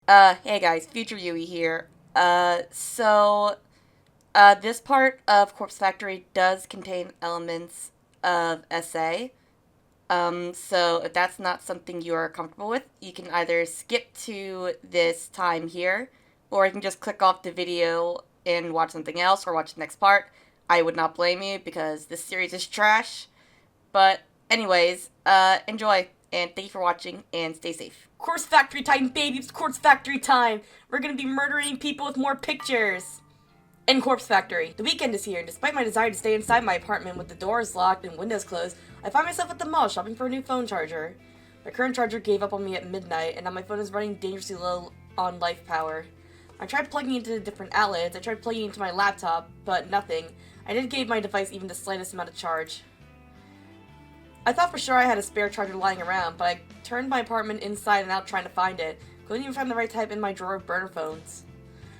Hey guys, Future Yui here. This part of Corpse Factory does contain elements of SA. So if that's not something you are comfortable with, you can either skip to this time here, or you can just click off the video and watch something else, or watch the next part. I would not blame you, because this series is trash. But anyways, enjoy, and thank you for watching, and stay safe. Quartz Factory time, baby! It's Quartz Factory time! We're gonna be murdering people with more pictures! In Corpse Factory. The weekend is here, and despite my desire to stay inside my apartment with the doors locked and windows closed, I find myself at the mall shopping for a new phone charger. My current charger gave up on me at midnight, and now my phone is running dangerously low on life power. I tried plugging into different outlets, I tried plugging into my laptop, but nothing. I didn't give my device even the slightest amount of charge. I thought for sure I had a spare charger lying around, but I turned my apartment inside and out trying to find it. Couldn't even find the right type in my drawer of burner phones.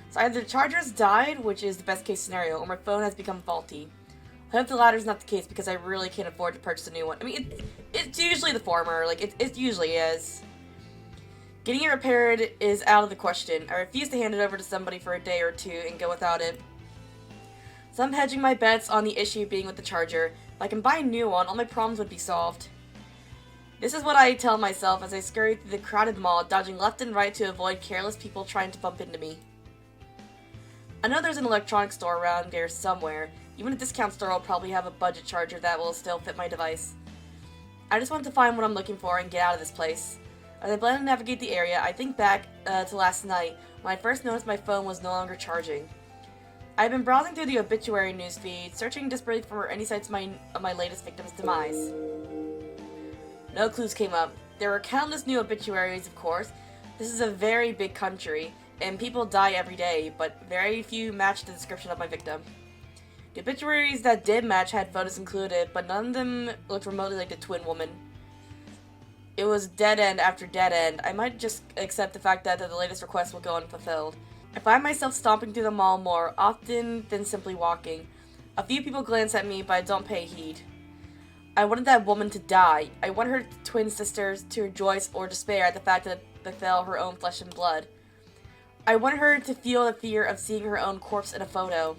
So either the charger's died, which is the best case scenario, or my phone has become faulty. I hope the latter's not the case because I really can't afford to purchase a new one. I mean, it's usually the former, like, it usually is. Getting it repaired is out of the question. I refuse to hand it over to somebody for a day or two and go without it. So I'm hedging my bets on the issue being with the charger. If I can buy a new one, all my problems would be solved. This is what I tell myself as I scurry through the crowded mall, dodging left and right to avoid careless people trying to bump into me. I know there's an electronics store around there somewhere. Even a discount store will probably have a budget charger that will still fit my device. I just want to find what I'm looking for and get out of this place. As I plan to navigate the area, I think back to last night when I first noticed my phone was no longer charging. I've been browsing through the obituary newsfeed, searching desperately for any signs of my latest victim's demise. No clues came up. There were countless new obituaries, of course. This is a very big country, and people die every day, but very few matched the description of my victim. The obituaries that did match had photos included, but none of them looked remotely like the twin woman. It was dead end after dead end. I might just accept the fact that the latest request will go unfulfilled. I find myself stomping through the mall more often than simply walking. A few people glance at me, but I don't pay heed. I wanted that woman to die. I want her twin sisters to rejoice or despair at the fact that it befell her own flesh and blood. I wanted her to feel the fear of seeing her own corpse in a photo.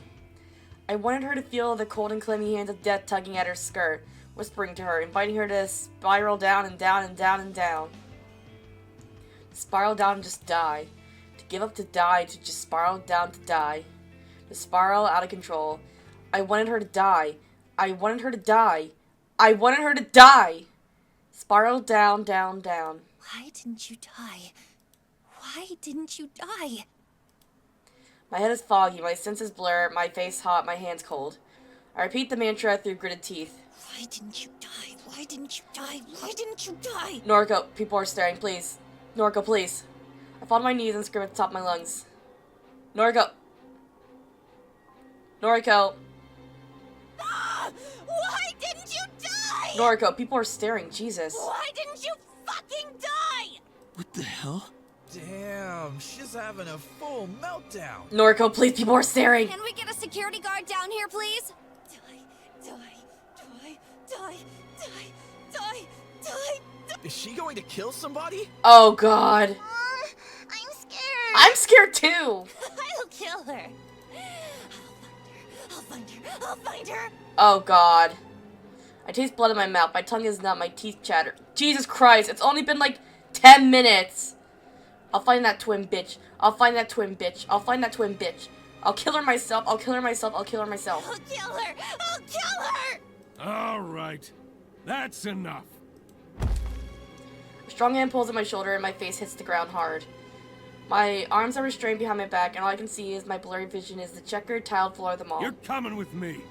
I wanted her to feel the cold and clammy hands of death tugging at her skirt, whispering to her, inviting her to spiral down and down and down and down. To spiral down and just die. To give up to die, to just spiral down to die. To spiral out of control. I wanted her to die. I wanted her to die. I wanted her to die! Spiral down, down, down. Why didn't you die? Why didn't you die? My head is foggy, my senses blur, my face hot, my hands cold. I repeat the mantra through gritted teeth. Why didn't you die? Why didn't you die? Why didn't you die? Noriko, people are staring, please. Noriko, please. I fall to my knees and scream at the top of my lungs. Noriko! Noriko! Why didn't you die? Noriko, people are staring, Jesus. Why didn't you fucking die? What the hell? Damn, she's having a full meltdown. Noriko, please, people are staring. Can we get a security guard down here, please? Die, die, die. Is she going to kill somebody? Oh, God. I'm scared. I'm scared, too. I'll kill her. I'll find her. Oh, God. I taste blood in my mouth. My tongue is numb. My teeth chatter. Jesus Christ, it's only been like 10 minutes. I'll find that twin bitch. I'll find that twin bitch. I'll find that twin bitch. I'll kill her myself. I'll kill her myself. I'll kill her myself. I'll kill her. All right. That's enough. A strong hand pulls at my shoulder and my face hits the ground hard. My arms are restrained behind my back, and all I can see is my blurry vision is the checkered tiled floor of the mall. You're coming with me.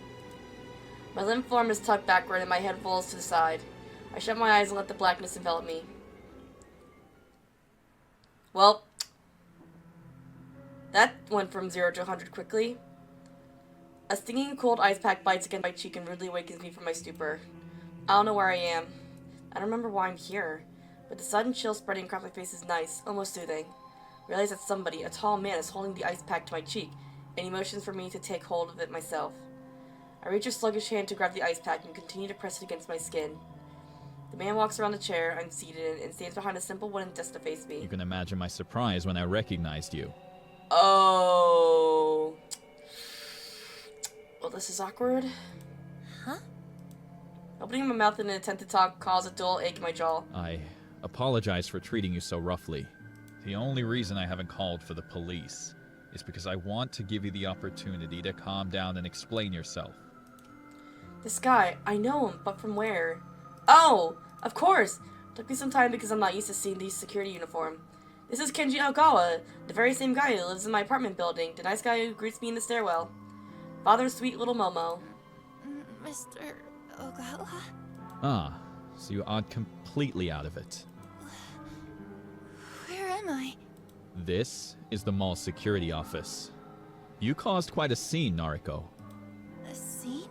My limp form is tucked backward and my head falls to the side. I shut my eyes and let the blackness envelop me. Well, that went from 0 to 100 quickly. A stinging cold ice pack bites against my cheek and rudely awakens me from my stupor. I don't know where I am. I don't remember why I'm here, but the sudden chill spreading across my face is nice, almost soothing. I realize that somebody, a tall man, is holding the ice pack to my cheek, and he motions for me to take hold of it myself. I reach a sluggish hand to grab the ice pack and continue to press it against my skin. The man walks around the chair I'm seated in and stands behind a simple wooden desk to face me. You can imagine my surprise when I recognized you. Oh. Well, this is awkward. Huh? Opening my mouth in an attempt to talk caused a dull ache in my jaw. I apologize for treating you so roughly. The only reason I haven't called for the police is because I want to give you the opportunity to calm down and explain yourself. This guy, I know him, but from where? Oh, of course! Took me some time because I'm not used to seeing the security uniform. This is Kenji Ogawa, the very same guy who lives in my apartment building, the nice guy who greets me in the stairwell. Father of sweet little Momo. Mr. Ogawa? Ah, so you odd completely out of it. Where am I? This is the mall security office. You caused quite a scene, Nariko. A scene?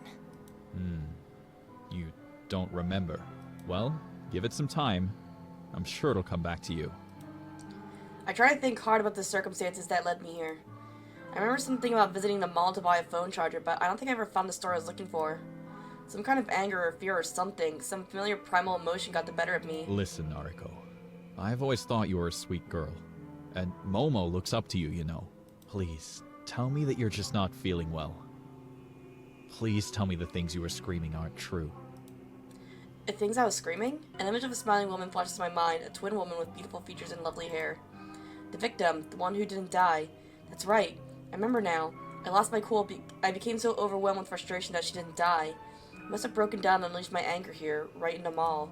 You don't remember. Well, give it some time. I'm sure it'll come back to you. I try to think hard about the circumstances that led me here. I remember something about visiting the mall to buy a phone charger, but I don't think I ever found the store I was looking for. Some kind of anger or fear or something, some familiar primal emotion got the better of me. Listen, Nariko. I've always thought you were a sweet girl. And Momo looks up to you, you know. Please, tell me that you're just not feeling well. Please tell me the things you were screaming aren't true. The things I was screaming? An image of a smiling woman flashes in my mind, a twin woman with beautiful features and lovely hair. The victim, the one who didn't die. That's right. I remember now. I lost my cool. I became so overwhelmed with frustration that she didn't die. I must have broken down and unleashed my anger here, right in the mall.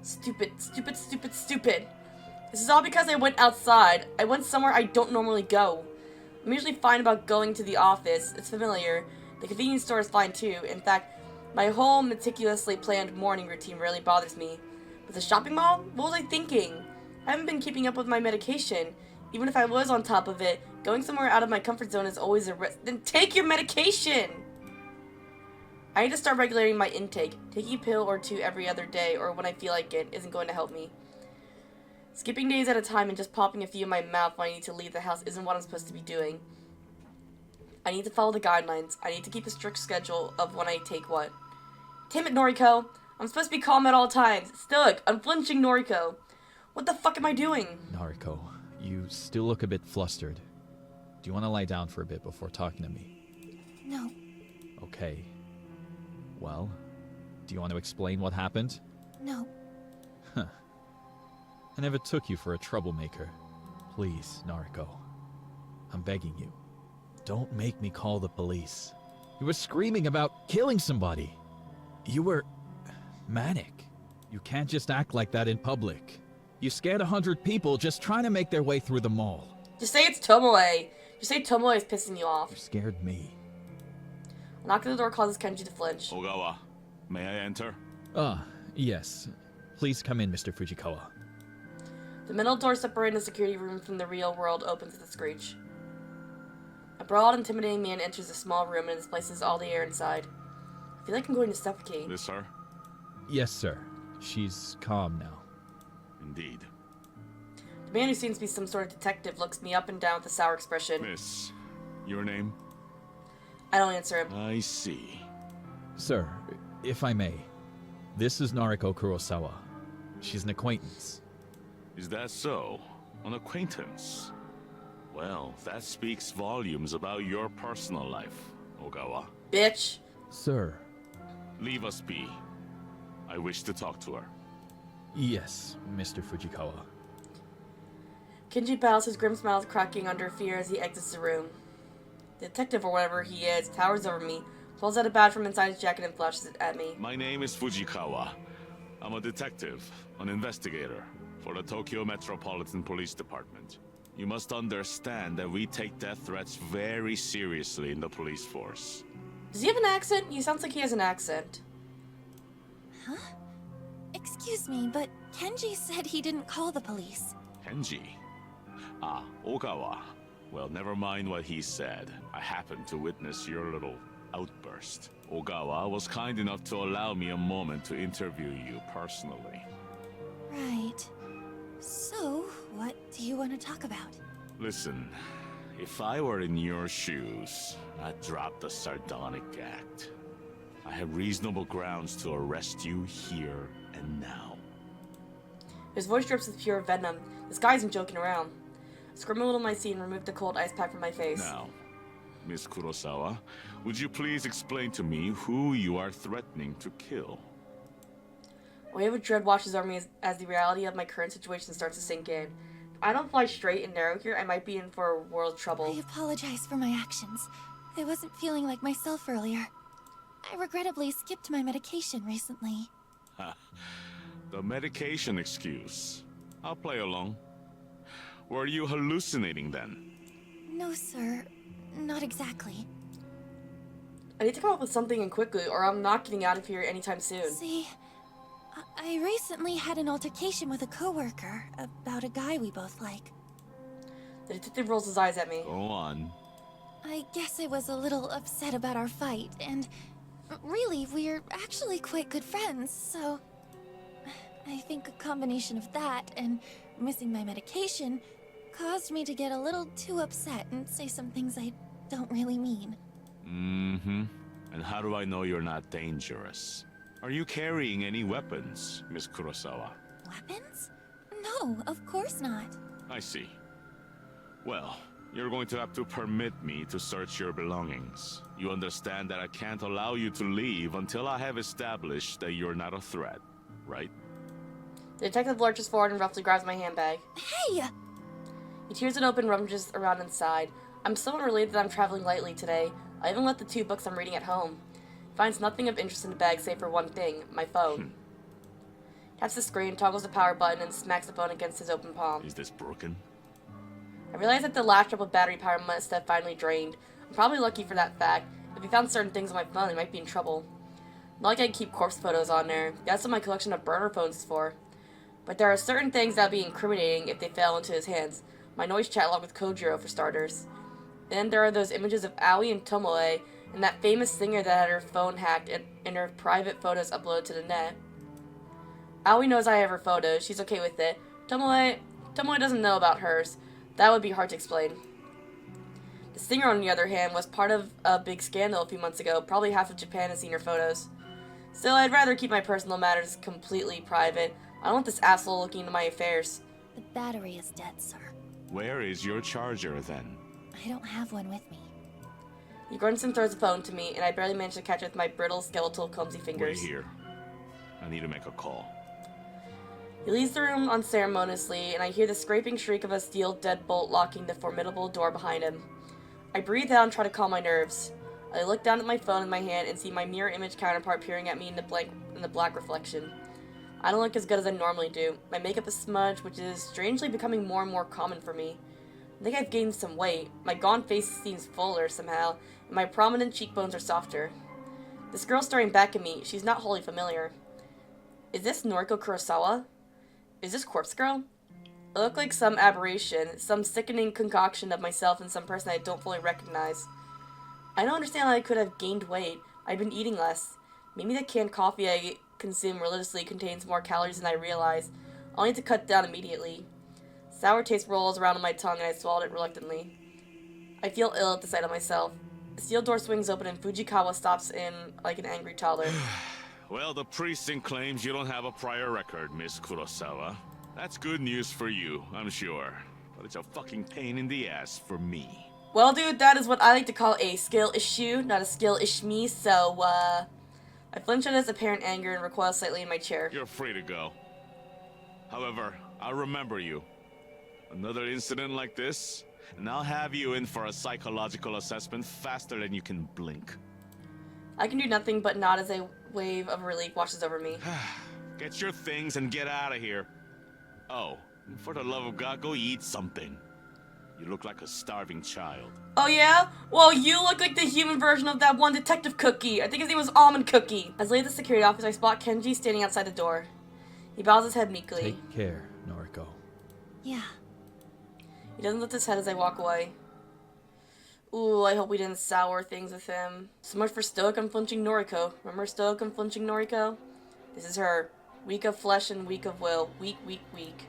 Stupid, stupid, stupid, stupid. This is all because I went outside. I went somewhere I don't normally go. I'm usually fine about going to the office. It's familiar. The convenience store is fine too. In fact, my whole meticulously planned morning routine rarely bothers me. But the shopping mall? What was I thinking? I haven't been keeping up with my medication. Even if I was on top of it, going somewhere out of my comfort zone is always a risk. Then take your medication! I need to start regulating my intake. Taking a pill or two every other day, or when I feel like it, isn't going to help me. Skipping days at a time and just popping a few in my mouth when I need to leave the house isn't what I'm supposed to be doing. I need to follow the guidelines. I need to keep a strict schedule of when I take what. Damn it, Noriko! I'm supposed to be calm at all times. Stoic, unflinching Noriko. What the fuck am I doing? Nariko, you still look a bit flustered. Do you want to lie down for a bit before talking to me? No. Okay. Well, do you want to explain what happened? No. I never took you for a troublemaker. Please, Nariko. I'm begging you. Don't make me call the police. You were screaming about killing somebody. You were manic. You can't just act like that in public. You scared 100 people just trying to make their way through the mall. Just say it's Tomoe. Just say Tomoe is pissing you off. You scared me. A knock at the door causes Kenji to flinch. Ogawa, may I enter? Ah, yes. Please come in, Mr. Fujikawa. The metal door separating the security room from the real world opens with a screech. A broad, intimidating man enters a small room and displaces all the air inside. I feel like I'm going to suffocate. This, sir? Yes, sir. She's calm now. Indeed. The man, who seems to be some sort of detective, looks me up and down with a sour expression. Miss, your name? I don't answer him. I see. Sir, if I may, this is Nariko Kurosawa. She's an acquaintance. Is that so? An acquaintance? Well, that speaks volumes about your personal life, Ogawa. Bitch. Sir. Leave us be. I wish to talk to her. Yes, Mr. Fujikawa. Kenji bows, his grim smile cracking under fear as he exits the room. The detective, or whatever he is, towers over me, pulls out a badge from inside his jacket and flashes it at me. My name is Fujikawa. I'm a detective, an investigator, for the Tokyo Metropolitan Police Department. You must understand that we take death threats very seriously in the police force. Does he have an accent? He sounds like he has an accent. Huh? Excuse me, but Kenji said he didn't call the police. Kenji? Ah, Ogawa. Well, never mind what he said. I happened to witness your little outburst. Ogawa was kind enough to allow me a moment to interview you personally. Right. So, what do you want to talk about? Listen, if I were in your shoes, I'd drop the sardonic act. I have reasonable grounds to arrest you here and now. His voice drips with pure venom. This guy isn't joking around. I squirm a little in my seat and remove the cold ice pack from my face. Now, Miss Kurosawa, would you please explain to me who you are threatening to kill? A wave of dread washes over me as the reality of my current situation starts to sink in. If I don't fly straight and narrow here, I might be in for a world of trouble. I apologize for my actions. I wasn't feeling like myself earlier. I regrettably skipped my medication recently. The medication excuse. I'll play along. Were you hallucinating then? No, sir. Not exactly. I need to come up with something and quickly, or I'm not getting out of here anytime soon. See, I recently had an altercation with a coworker about a guy we both like. The detective rolls his eyes at me. Go on. I guess I was a little upset about our fight, and really, we're actually quite good friends, so I think a combination of that and missing my medication caused me to get a little too upset and say some things I don't really mean. Mm-hmm. And how do I know you're not dangerous? Are you carrying any weapons, Miss Kurosawa? Weapons? No, of course not. I see. Well, you're going to have to permit me to search your belongings. You understand that I can't allow you to leave until I have established that you're not a threat, right? The detective lurches forward and roughly grabs my handbag. Hey! He tears it open and rummages around inside. I'm somewhat relieved that I'm traveling lightly today. I even left the 2 books I'm reading at home. He finds nothing of interest in the bag save for one thing, my phone. Taps the screen, toggles the power button, and smacks the phone against his open palm. Is this broken? I realize that the last drop of battery power must have finally drained. I'm probably lucky for that fact. If he found certain things on my phone, he might be in trouble. Not like I can keep corpse photos on there. That's what my collection of burner phones is for. But there are certain things that would be incriminating if they fell into his hands. My noise chat log with Kojiro, for starters. Then there are those images of Aoi and Tomoe, and that famous singer that had her phone hacked and her private photos uploaded to the net. Aoi knows I have her photos. She's okay with it. Tomoe doesn't know about hers. That would be hard to explain. The singer, on the other hand, was part of a big scandal a few months ago. Probably half of Japan has seen her photos. Still, I'd rather keep my personal matters completely private. I don't want this asshole looking into my affairs. The battery is dead, sir. Where is your charger, then? I don't have one with me. He grunts and throws the phone to me, and I barely manage to catch it with my brittle, skeletal, clumsy fingers. Wait here. I need to make a call. He leaves the room unceremoniously, and I hear the scraping shriek of a steel deadbolt locking the formidable door behind him. I breathe out and try to calm my nerves. I look down at my phone in my hand and see my mirror image counterpart peering at me in the black reflection. I don't look as good as I normally do. My makeup is smudged, which is strangely becoming more and more common for me. I think I've gained some weight. My gaunt face seems fuller somehow, and my prominent cheekbones are softer. This girl staring back at me, she's not wholly familiar. Is this Noriko Kurosawa? Is this Corpse Girl? I look like some aberration, some sickening concoction of myself and some person I don't fully recognize. I don't understand how I could have gained weight. I've been eating less. Maybe the canned coffee I consume religiously contains more calories than I realize. I'll need to cut down immediately. Sour taste rolls around on my tongue and I swallowed it reluctantly. I feel ill at the sight of myself. The steel door swings open and Fujikawa stops in like an angry toddler. Well, the precinct claims you don't have a prior record, Miss Kurosawa. That's good news for you, I'm sure. But it's a fucking pain in the ass for me. Well, dude, that is what I like to call a skill issue, not a skill me. So, I flinch at his apparent anger and recoil slightly in my chair. You're free to go. However, I'll remember you. Another incident like this, and I'll have you in for a psychological assessment faster than you can blink. I can do nothing but nod as a wave of relief washes over me. Get your things and get out of here. Oh, and for the love of God, go eat something. You look like a starving child. Oh yeah? Well, you look like the human version of that one Detective Cookie. I think his name was Almond Cookie. As I leave the security office, I spot Kenji standing outside the door. He bows his head meekly. Take care, Noriko. Yeah. He doesn't lift his head as I walk away. Ooh, I hope we didn't sour things with him. So much for stoic unflinching Noriko. Remember stoic unflinching Noriko? This is her. Weak of flesh and weak of will. Weak, weak, weak.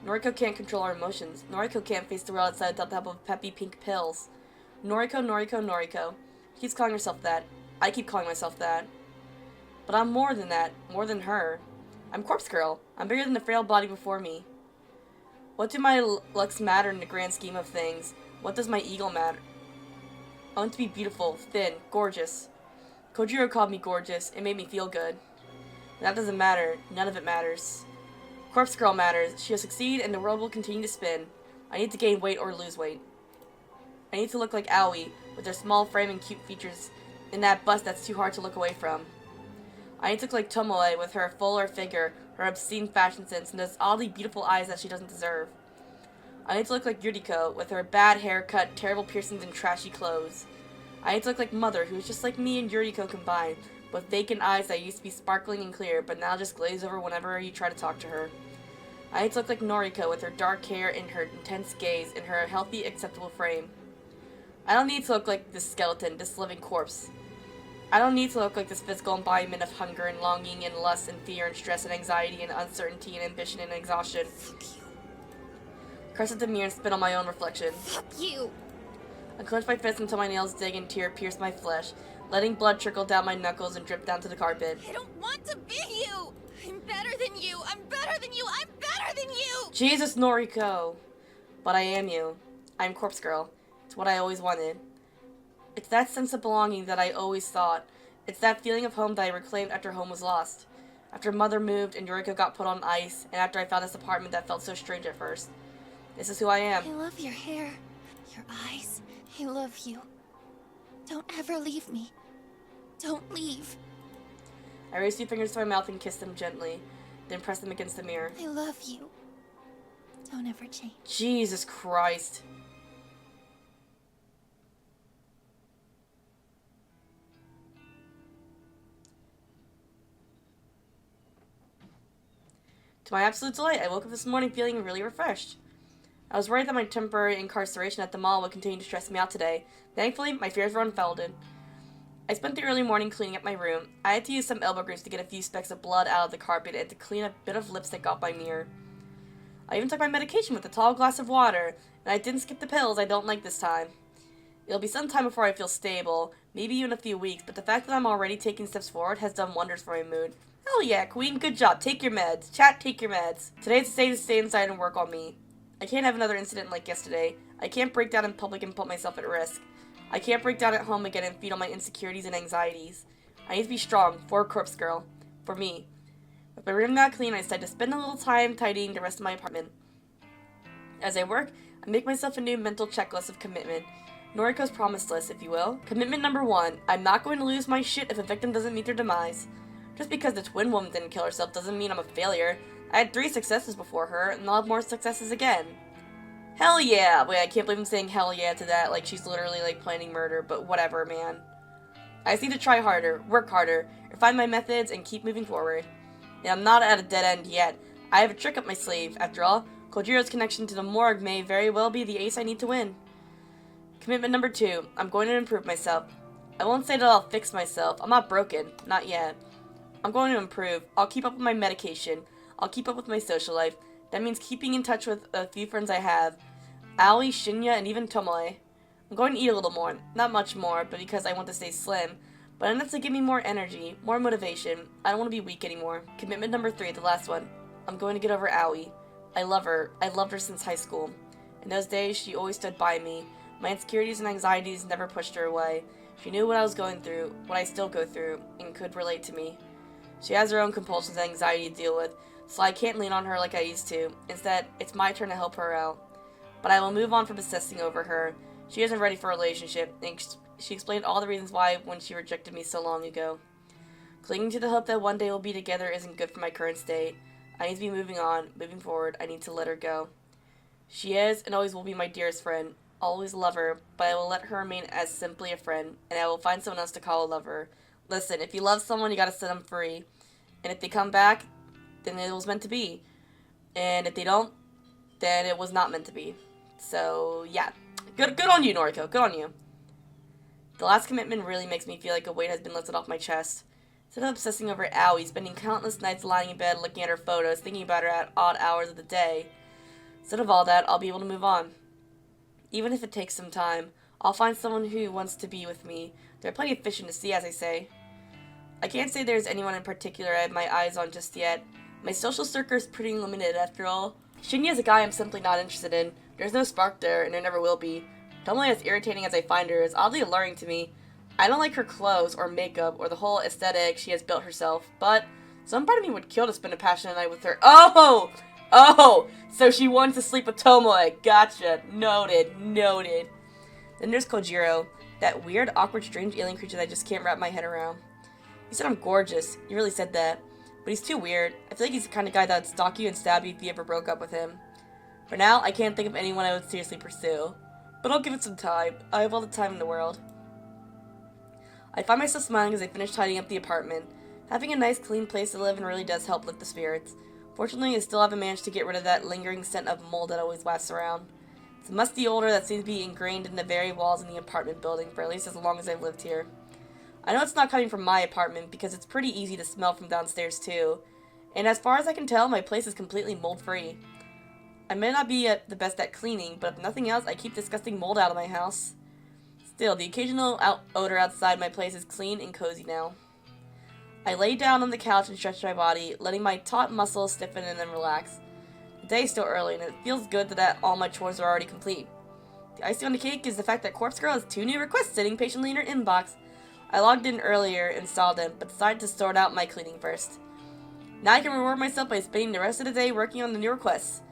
Noriko can't control her emotions. Noriko can't face the world outside without the help of peppy pink pills. Noriko, Noriko, Noriko. She keeps calling herself that. I keep calling myself that. But I'm more than that. More than her. I'm Corpse Girl. I'm bigger than the frail body before me. What do my looks matter in the grand scheme of things? What does my ego matter? I want to be beautiful, thin, gorgeous. Kojiro called me gorgeous. It made me feel good. But that doesn't matter. None of it matters. Corpse Girl matters. She'll succeed and the world will continue to spin. I need to gain weight or lose weight. I need to look like Aoi, with her small frame and cute features, and that bust that's too hard to look away from. I need to look like Tomoe, with her fuller figure, her obscene fashion sense, and those oddly beautiful eyes that she doesn't deserve. I need to look like Yuriko, with her bad haircut, terrible piercings, and trashy clothes. I need to look like Mother, who's just like me and Yuriko combined, with vacant eyes that used to be sparkling and clear, but now just glaze over whenever you try to talk to her. I need to look like Noriko, with her dark hair and her intense gaze, and her healthy, acceptable frame. I don't need to look like this skeleton, this living corpse. I don't need to look like this physical embodiment of hunger and longing and lust and fear and stress and anxiety and uncertainty and ambition and exhaustion. Fuck you. Crest at the mirror and spit on my own reflection. Fuck you. I clench my fist until my nails dig and tear pierce my flesh, letting blood trickle down my knuckles and drip down to the carpet. I don't want to be you. I'm better than you. I'm better than you. I'm better than you. Jesus, Noriko! But I am you. I'm Corpse Girl. It's what I always wanted. It's that sense of belonging that I always sought. It's that feeling of home that I reclaimed after home was lost. After Mother moved and Yuriko got put on ice, and after I found this apartment that felt so strange at first. This is who I am. I love your hair, your eyes. I love you. Don't ever leave me. Don't leave. I raised 2 fingers to my mouth and kissed them gently, then pressed them against the mirror. I love you. Don't ever change. Jesus Christ. To my absolute delight, I woke up this morning feeling really refreshed. I was worried that my temporary incarceration at the mall would continue to stress me out today. Thankfully, my fears were unfounded. I spent the early morning cleaning up my room. I had to use some elbow grease to get a few specks of blood out of the carpet and to clean a bit of lipstick off my mirror. I even took my medication with a tall glass of water, and I didn't skip the pills I don't like this time. It'll be some time before I feel stable, maybe even a few weeks, but the fact that I'm already taking steps forward has done wonders for my mood. Hell yeah, Queen, good job. Take your meds. Chat, take your meds. Today's the day to stay inside and work on me. I can't have another incident like yesterday. I can't break down in public and put myself at risk. I can't break down at home again and feed on my insecurities and anxieties. I need to be strong for Corpse Girl. For me. With my room not clean, I decided to spend a little time tidying the rest of my apartment. As I work, I make myself a new mental checklist of commitment. Noriko's promise list, if you will. Commitment number 1. I'm not going to lose my shit if a victim doesn't meet their demise. Just because the twin woman didn't kill herself doesn't mean I'm a failure. I had 3 successes before her, and I'll have more successes again. Hell yeah! Wait, I can't believe I'm saying hell yeah to that, like she's literally, like, planning murder, but whatever, man. I just need to try harder, work harder, refine my methods, and keep moving forward. And I'm not at a dead end yet. I have a trick up my sleeve. After all, Kojiro's connection to the morgue may very well be the ace I need to win. Commitment number 2. I'm going to improve myself. I won't say that I'll fix myself. I'm not broken. Not yet. I'm going to improve. I'll keep up with my medication. I'll keep up with my social life. That means keeping in touch with a few friends I have. Aoi, Shinya, and even Tomoe. I'm going to eat a little more. Not much more, but because I want to stay slim. But enough to give me more energy, more motivation. I don't want to be weak anymore. Commitment number 3, the last one. I'm going to get over Aoi. I love her. I loved her since high school. In those days, she always stood by me. My insecurities and anxieties never pushed her away. She knew what I was going through, what I still go through, and could relate to me. She has her own compulsions and anxiety to deal with, so I can't lean on her like I used to. Instead, it's my turn to help her out. But I will move on from obsessing over her. She isn't ready for a relationship, and she explained all the reasons why when she rejected me so long ago. Clinging to the hope that one day we'll be together isn't good for my current state. I need to be moving on, moving forward. I need to let her go. She is and always will be my dearest friend. I'll always love her, but I will let her remain as simply a friend, and I will find someone else to call a lover. Listen, if you love someone, you gotta set them free. And if they come back, then it was meant to be. And if they don't, then it was not meant to be. So, yeah. Good on you, Noriko. Good on you. The last commitment really makes me feel like a weight has been lifted off my chest. Instead of obsessing over Aoi, spending countless nights lying in bed looking at her photos, thinking about her at odd hours of the day. Instead of all that, I'll be able to move on. Even if it takes some time, I'll find someone who wants to be with me. There are plenty of fish in the sea, as I say. I can't say there's anyone in particular I have my eyes on just yet. My social circle is pretty limited after all. Shinya is a guy I'm simply not interested in. There's no spark there, and there never will be. Tomoe, as irritating as I find her, is oddly alluring to me. I don't like her clothes or makeup or the whole aesthetic she has built herself, but some part of me would kill to spend a passionate night with her. Oh! Oh! So she wants to sleep with Tomoe. Gotcha. Noted. Then there's Kojiro, that weird, awkward, strange alien creature that I just can't wrap my head around. You said I'm gorgeous. You really said that. But he's too weird. I feel like he's the kind of guy that would stalk you and stab you if you ever broke up with him. For now, I can't think of anyone I would seriously pursue. But I'll give it some time. I have all the time in the world. I find myself smiling as I finish tidying up the apartment. Having a nice, clean place to live in really does help lift the spirits. Fortunately, I still haven't managed to get rid of that lingering scent of mold that always wafts around. It's a musty odor that seems to be ingrained in the very walls in the apartment building for at least as long as I've lived here. I know it's not coming from my apartment because it's pretty easy to smell from downstairs too. And as far as I can tell, my place is completely mold-free. I may not be the best at cleaning, but if nothing else, I keep disgusting mold out of my house. Still, the occasional odor outside my place is clean and cozy now. I lay down on the couch and stretch my body, letting my taut muscles stiffen and then relax. The day is still early, and it feels good that all my chores are already complete. The icing on the cake is the fact that Corpse Girl has 2 new requests sitting patiently in her inbox. I logged in earlier and saw them, but decided to sort out my cleaning first. Now I can reward myself by spending the rest of the day working on the new requests.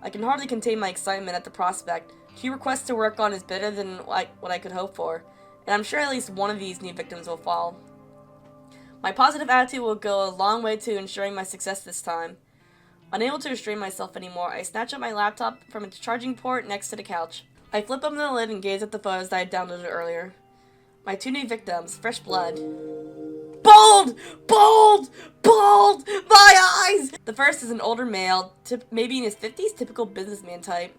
I can hardly contain my excitement at the prospect. 2 requests to work on is better than what I could hope for, and I'm sure at least one of these new victims will fall. My positive attitude will go a long way to ensuring my success this time. Unable to restrain myself anymore, I snatch up my laptop from its charging port next to the couch. I flip open the lid and gaze at the photos that I downloaded earlier. My 2 new victims, fresh blood. Bold! Bold! Bold! My eyes! The first is an older male, maybe in his 50s, typical businessman type.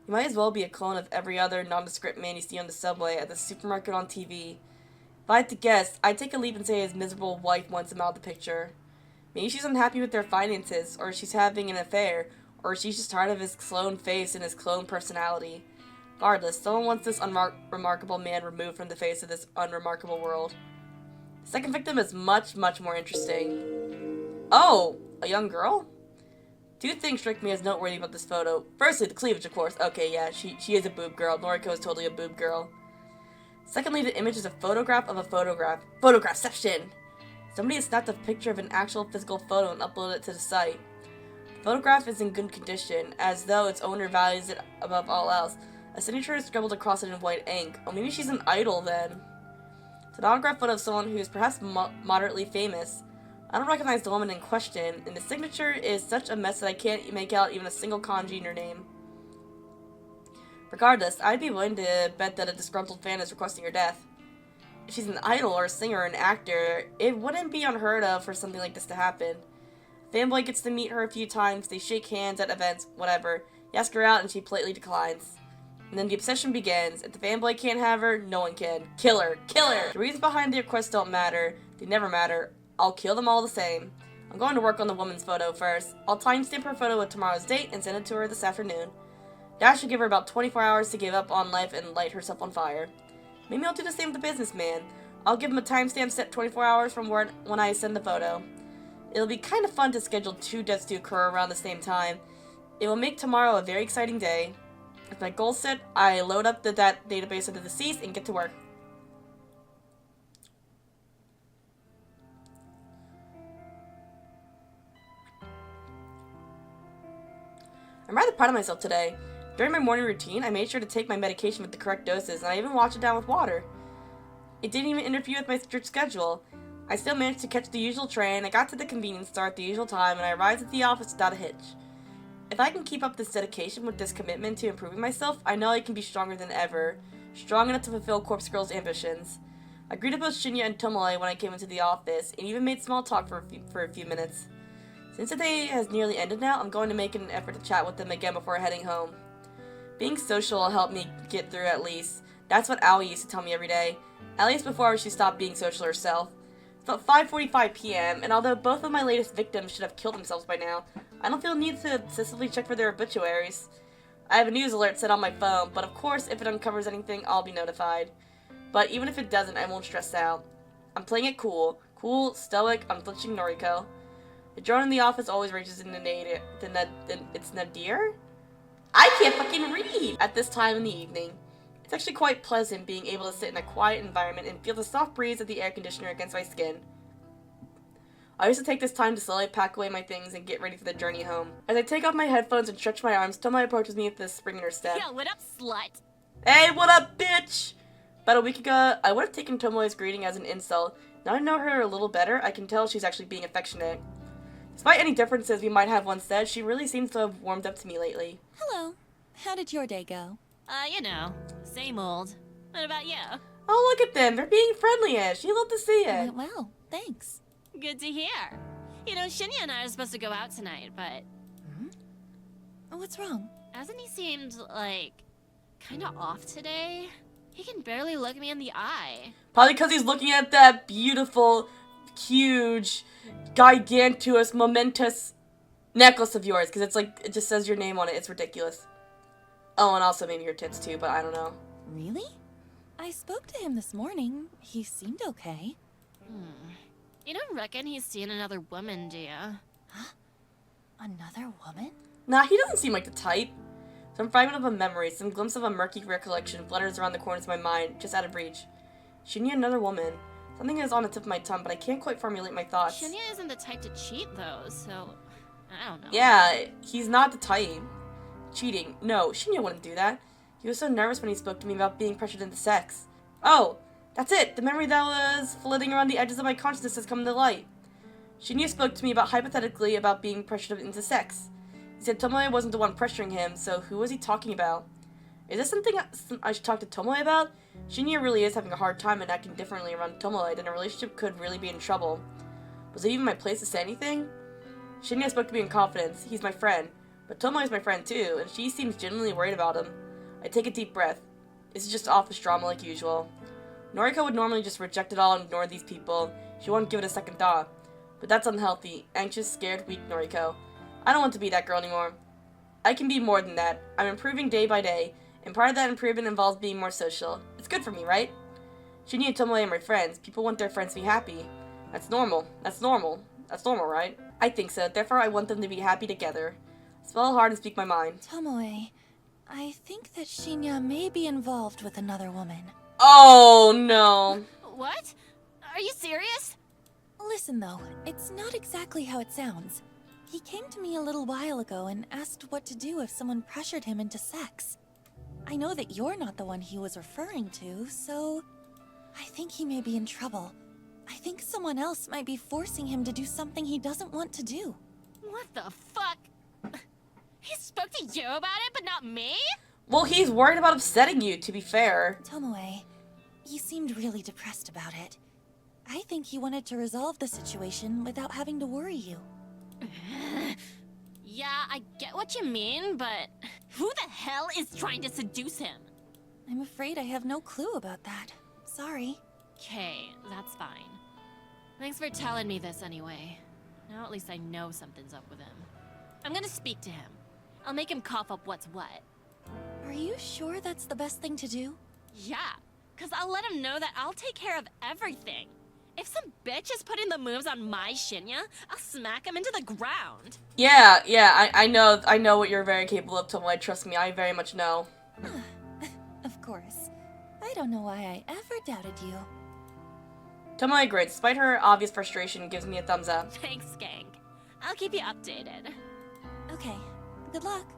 He might as well be a clone of every other nondescript man you see on the subway, at the supermarket, on TV. If I had to guess, I'd take a leap and say his miserable wife wants him out of the picture. Maybe she's unhappy with their finances, or she's having an affair, or she's just tired of his clone face and his clone personality. Regardless, someone wants this unremarkable man removed from the face of this unremarkable world. The second victim is much, much more interesting. Oh, a young girl? 2 things strike me as noteworthy about this photo. Firstly, the cleavage, of course. Okay, yeah, she is a boob girl. Noriko is totally a boob girl. Secondly, the image is a photograph of a photograph. Photographception! Somebody has snapped a picture of an actual physical photo and uploaded it to the site. The photograph is in good condition, as though its owner values it above all else. A signature is scribbled across it in white ink. Oh, maybe she's an idol then. It's an autograph photo of someone who is perhaps moderately famous. I don't recognize the woman in question, and the signature is such a mess that I can't make out even a single kanji in her name. Regardless, I'd be willing to bet that a disgruntled fan is requesting her death. If she's an idol or a singer or an actor, it wouldn't be unheard of for something like this to happen. A fanboy gets to meet her a few times, they shake hands at events, whatever. You ask her out and she politely declines. And then the obsession begins. If the fanboy can't have her, no one can. Kill her! Kill her! The reasons behind the requests don't matter. They never matter. I'll kill them all the same. I'm going to work on the woman's photo first. I'll timestamp her photo with tomorrow's date and send it to her this afternoon. That should give her about 24 hours to give up on life and light herself on fire. Maybe I'll do the same with the businessman. I'll give him a timestamp set 24 hours from when I send the photo. It'll be kind of fun to schedule 2 deaths to occur around the same time. It will make tomorrow a very exciting day. With my goal set, I load up the database of the deceased and get to work. I'm rather proud of myself today. During my morning routine, I made sure to take my medication with the correct doses, and I even washed it down with water. It didn't even interfere with my strict schedule. I still managed to catch the usual train, I got to the convenience store at the usual time, and I arrived at the office without a hitch. If I can keep up this dedication with this commitment to improving myself, I know I can be stronger than ever. Strong enough to fulfill Corpse Girl's ambitions. I greeted both Shinya and Tomoe when I came into the office, and even made small talk for a few minutes. Since the day has nearly ended now, I'm going to make an effort to chat with them again before heading home. Being social will help me get through at least. That's what Aoi used to tell me every day. At least before she stopped being social herself. It's about 5:45 p.m., and although both of my latest victims should have killed themselves by now, I don't feel the need to obsessively check for their obituaries. I have a news alert set on my phone, but of course, if it uncovers anything, I'll be notified. But even if it doesn't, I won't stress out. I'm playing it cool. Cool, stoic, unflinching Noriko. The drone in the office always reaches in it's Nadir? I can't fucking read at this time in the evening. It's actually quite pleasant being able to sit in a quiet environment and feel the soft breeze of the air conditioner against my skin. I used to take this time to slowly pack away my things and get ready for the journey home. As I take off my headphones and stretch my arms, Tomoe approaches me with a spring in her step. Yo, what up, slut? Hey, what up, bitch? About a week ago, I would have taken Tomoe's greeting as an insult. Now I know her a little better, I can tell she's actually being affectionate. Despite any differences we might have once said, she really seems to have warmed up to me lately. Hello. How did your day go? You know, same old. What about you? Oh, look at them. They're being friendly-ish. You love to see It it. went well, thanks. Good to hear. You know, Shinya and I are supposed to go out tonight, but What's wrong? hasn't he seemed, like, kinda off today? He can barely look me in the eye. Probably because he's looking at that beautiful, huge, gigantuous, momentous necklace of yours. Because it's like, it just says your name on it. It's ridiculous. Oh, and also maybe your tits too, but I don't know. Really? I spoke to him this morning. He seemed okay. You don't reckon he's seen another woman, do ya? Another woman? Nah, he doesn't seem like the type. Some fragment of a memory, some glimpse of a murky recollection flutters around the corners of my mind, just out of reach. Shinya, another woman. Something is on the tip of my tongue, but I can't quite formulate my thoughts. Shinya isn't the type to cheat, though, so I don't know. Yeah, he's not the type. Cheating. No, Shinya wouldn't do that. He was so nervous when he spoke to me about being pressured into sex. Oh, that's it! The memory that was flitting around the edges of my consciousness has come to light. Shinya spoke to me hypothetically about being pressured into sex. He said Tomoe wasn't the one pressuring him, so who was he talking about? Is this something I should talk to Tomoe about? Shinya really is having a hard time and acting differently around Tomoe, then a relationship could really be in trouble. Was it even my place to say anything? Shinya spoke to me in confidence. He's my friend. But Tomoe is my friend too, and she seems genuinely worried about him. I take a deep breath. This is just office drama like usual. Noriko would normally just reject it all and ignore these people. She won't give it a second thought. But that's unhealthy. Anxious, scared, weak Noriko. I don't want to be that girl anymore. I can be more than that. I'm improving day by day, and part of that improvement involves being more social. It's good for me, right? Shinya and Tomoe are my friends. People want their friends to be happy. That's normal. That's normal. That's normal, right? I think so. Therefore, I want them to be happy together. Swallow hard and speak my mind. Tomoe, I think that Shinya may be involved with another woman. Oh, no. What? Are you serious? Listen though, it's not exactly how it sounds. He came to me a little while ago and asked what to do if someone pressured him into sex. I know that you're not the one he was referring to, so I think he may be in trouble. I think someone else might be forcing him to do something he doesn't want to do. What the fuck? He spoke to you about it, but not me? Well, he's worried about upsetting you, to be fair. Tomoe, you seemed really depressed about it. I think he wanted to resolve the situation without having to worry you. Yeah, I get what you mean, but who the hell is trying to seduce him? I'm afraid I have no clue about that. Sorry. Okay, that's fine. Thanks for telling me this anyway. Now at least I know something's up with him. I'm gonna speak to him. I'll make him cough up what's what. Are you sure that's the best thing to do? Yeah, cause I'll let him know that I'll take care of everything. If some bitch is putting the moves on my Shinya, I'll smack him into the ground. Yeah, I know what you're very capable of, Tomoe. Trust me, I very much know. Of course. I don't know why I ever doubted you. Tomoe grins. Despite her obvious frustration, gives me a thumbs up. Thanks, gang. I'll keep you updated. Okay, good luck.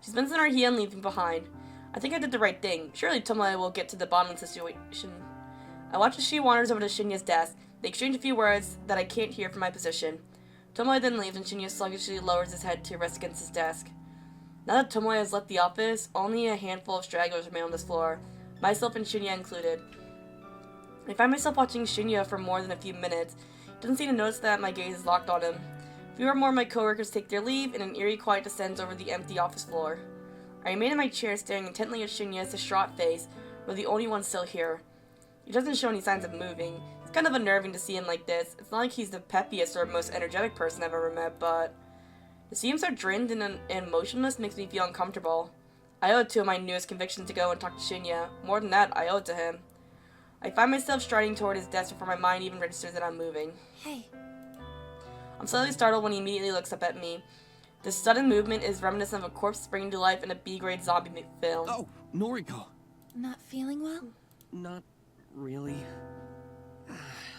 She spins on her heel and leaves me behind. I think I did the right thing. Surely Tomoe will get to the bottom of the situation. I watch as she wanders over to Shinya's desk. They exchange a few words that I can't hear from my position. Tomoe then leaves and Shinya sluggishly lowers his head to rest against his desk. Now that Tomoe has left the office, only a handful of stragglers remain on this floor, myself and Shinya included. I find myself watching Shinya for more than a few minutes. He doesn't seem to notice that my gaze is locked on him. A few or more of my coworkers take their leave, and an eerie quiet descends over the empty office floor. I remain in my chair staring intently at Shinya's distraught face, we're the only ones still here. He doesn't show any signs of moving. It's kind of unnerving to see him like this. It's not like he's the peppiest or most energetic person I've ever met, but to see him so drained and motionless makes me feel uncomfortable. I owe it to my newest conviction to go and talk to Shinya. More than that, I owe it to him. I find myself striding toward his desk before my mind even registers that I'm moving. Hey, I'm slightly startled when he immediately looks up at me. This sudden movement is reminiscent of a corpse springing to life in a B-grade zombie film. Oh, Noriko. Not feeling well? Not really.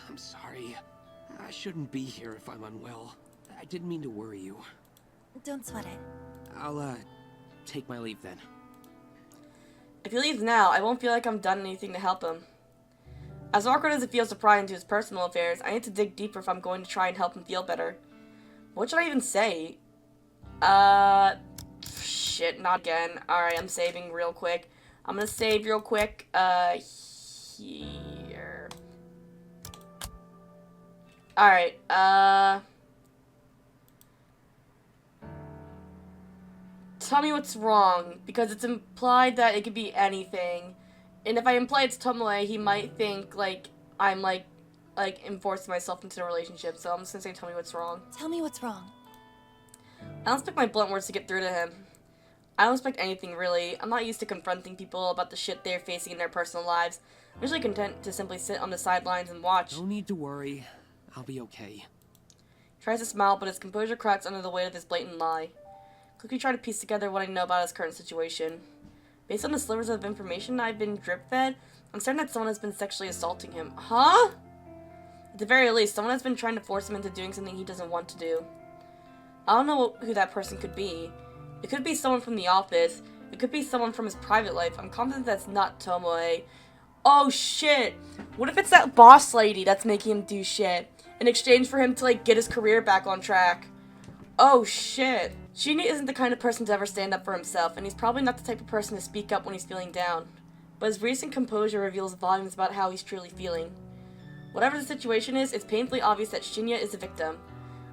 I'm sorry. I shouldn't be here if I'm unwell. I didn't mean to worry you. Don't sweat it. I'll, take my leave then. If he leaves now, I won't feel like I've done anything to help him. As awkward as it feels to pry into his personal affairs, I need to dig deeper if I'm going to try and help him feel better. What should I even say? Shit, not again. Alright, I'm saving real quick. I'm gonna save real quick, here. Alright, tell me what's wrong, because it's implied that it could be anything. And if I imply it's Tomoe, he might think, like, I'm, like enforcing myself into a relationship. So I'm just gonna say, tell me what's wrong. Tell me what's wrong. I don't expect my blunt words to get through to him. I don't expect anything, really. I'm not used to confronting people about the shit they're facing in their personal lives. I'm usually content to simply sit on the sidelines and watch. No need to worry. I'll be okay. He tries to smile, but his composure cracks under the weight of his blatant lie. Quickly try to piece together what I know about his current situation. Based on the slivers of information I've been drip-fed, I'm certain that someone has been sexually assaulting him. Huh? At the very least, someone has been trying to force him into doing something he doesn't want to do. I don't know who that person could be. It could be someone from the office. It could be someone from his private life. I'm confident that's not Tomoe. Oh shit! What if it's that boss lady that's making him do shit in exchange for him to, like, get his career back on track? Oh shit. Shinya isn't the kind of person to ever stand up for himself, and he's probably not the type of person to speak up when he's feeling down. But his recent composure reveals volumes about how he's truly feeling. Whatever the situation is, it's painfully obvious that Shinya is a victim.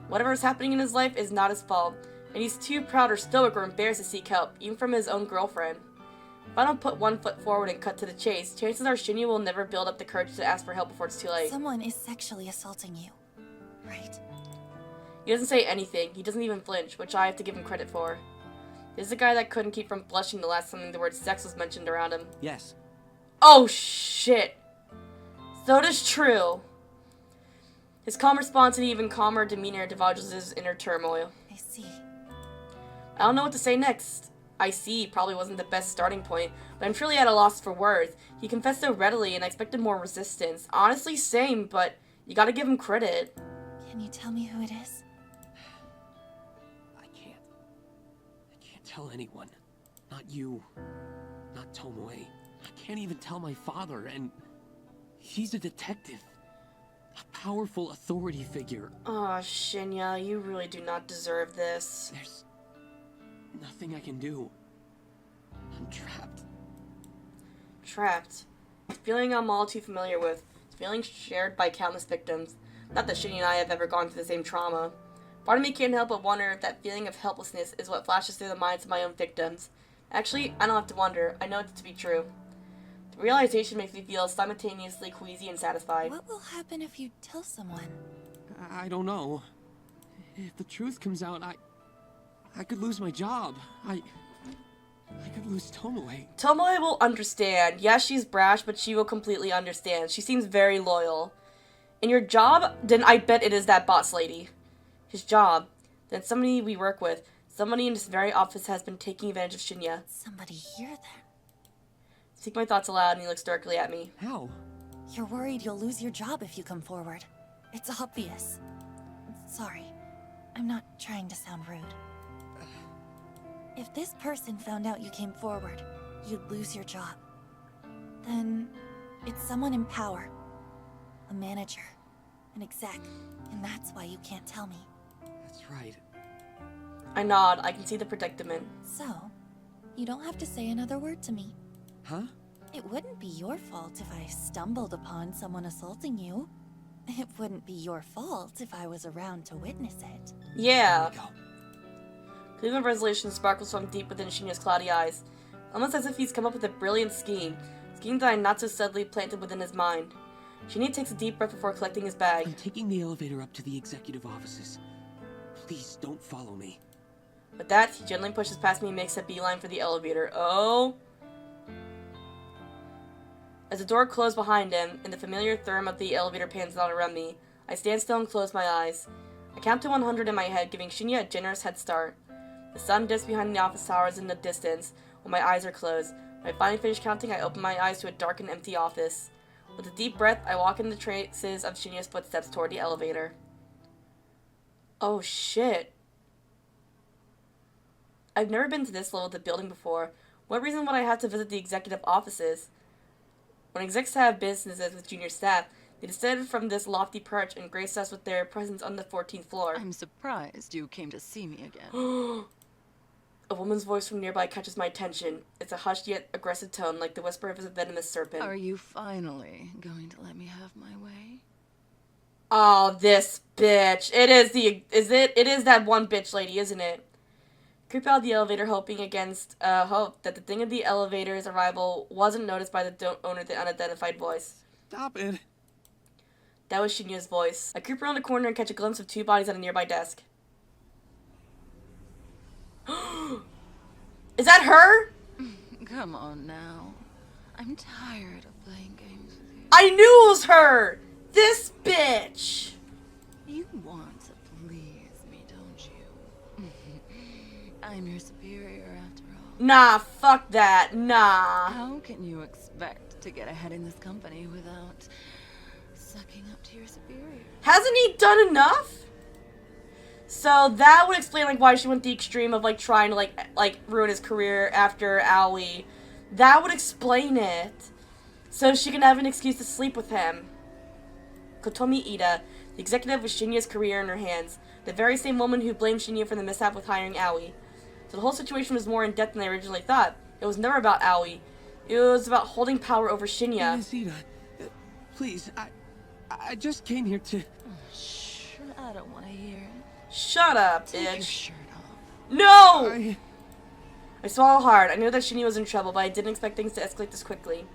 Whatever is happening in his life is not his fault, and he's too proud or stoic or embarrassed to seek help, even from his own girlfriend. If I don't put one foot forward and cut to the chase, chances are Shinya will never build up the courage to ask for help before it's too late. Someone is sexually assaulting you, right? He doesn't say anything. He doesn't even flinch, which I have to give him credit for. This is a guy that couldn't keep from blushing the last time the word sex was mentioned around him. Yes. Oh shit! So it is true. His calm response and even calmer demeanor divulges his inner turmoil. I see. I don't know what to say next. I see probably wasn't the best starting point, but I'm truly at a loss for words. He confessed so readily and I expected more resistance. Honestly, same, but you gotta give him credit. Can you tell me who it is? I can't tell anyone. Not you. Not Tomoe. I can't even tell my father, and he's a detective. A powerful authority figure. Oh, Shinya, you really do not deserve this. There's nothing I can do. I'm trapped. Trapped. A feeling I'm all too familiar with. It's a feeling shared by countless victims. Not that Shinya and I have ever gone through the same trauma. Part of me can't help but wonder if that feeling of helplessness is what flashes through the minds of my own victims. Actually, I don't have to wonder. I know it to be true. The realization makes me feel simultaneously queasy and satisfied. What will happen if you tell someone? I don't know. If the truth comes out, I could lose my job. I could lose Tomoe. Tomoe will understand. Yes, she's brash, but she will completely understand. She seems very loyal. In your job, then I bet it is that boss lady. His job. Then somebody we work with. Somebody in this very office has been taking advantage of Shinya. Somebody here then? Speak my thoughts aloud and he looks directly at me. How? You're worried you'll lose your job if you come forward. It's obvious. Sorry. I'm not trying to sound rude. If this person found out you came forward, you'd lose your job. Then it's someone in power. A manager. An exec. And that's why you can't tell me. That's right. I nod. I can see the predicament. So, you don't have to say another word to me. Huh? It wouldn't be your fault if I stumbled upon someone assaulting you. It wouldn't be your fault if I was around to witness it. Yeah. There we go. Gleam of resolution sparkles from deep within Shinya's cloudy eyes. Almost as if he's come up with a brilliant scheme. Scheme that I not so subtly planted within his mind. Shinya takes a deep breath before collecting his bag. I'm taking the elevator up to the executive offices. Please don't follow me. With that, he gently pushes past me and makes a beeline for the elevator. Oh. As the door closed behind him, and the familiar thrum of the elevator pans out around me, I stand still and close my eyes. I count to 100 in my head, giving Shinya a generous head start. The sun dips behind the office towers in the distance, while my eyes are closed. When I finally finish counting, I open my eyes to a dark and empty office. With a deep breath, I walk in the traces of Shinya's footsteps toward the elevator. Oh shit. I've never been to this level of the building before. What reason would I have to visit the executive offices? When execs have businesses with junior staff, they descended from this lofty perch and graced us with their presence on the 14th floor. I'm surprised you came to see me again. A woman's voice from nearby catches my attention. It's a hushed yet aggressive tone, like the whisper of a venomous serpent. Are you finally going to let me have my way? Oh, this bitch. It is that one bitch lady, isn't it? Creep out of the elevator, hoping against hope that the thing of the elevator's arrival wasn't noticed by the owner of the unidentified voice. Stop it. That was Shinya's voice. I creep around the corner and catch a glimpse of two bodies at a nearby desk. Is that her? Come on now. I'm tired of playing games with you. I knew it was her! This bitch! You want to please me, don't you? I'm your superior after all. Nah, fuck that. Nah. How can you expect to get ahead in this company without sucking up to your superior? Hasn't he done enough? So that would explain like why she went the extreme of like trying to like ruin his career after Aoi. That would explain it. So she can have an excuse to sleep with him. Kotomi Ida, the executive with Shinya's career in her hands, the very same woman who blamed Shinya for the mishap with hiring Aoi. So the whole situation was more in depth than I originally thought. It was never about Aoi. It was about holding power over Shinya. Miss Ida, please, I just came here to... Shh, I don't want to hear it. Shut up, Take your bitch. shirt off. No! I swallowed hard. I knew that Shinya was in trouble, but I didn't expect things to escalate this quickly.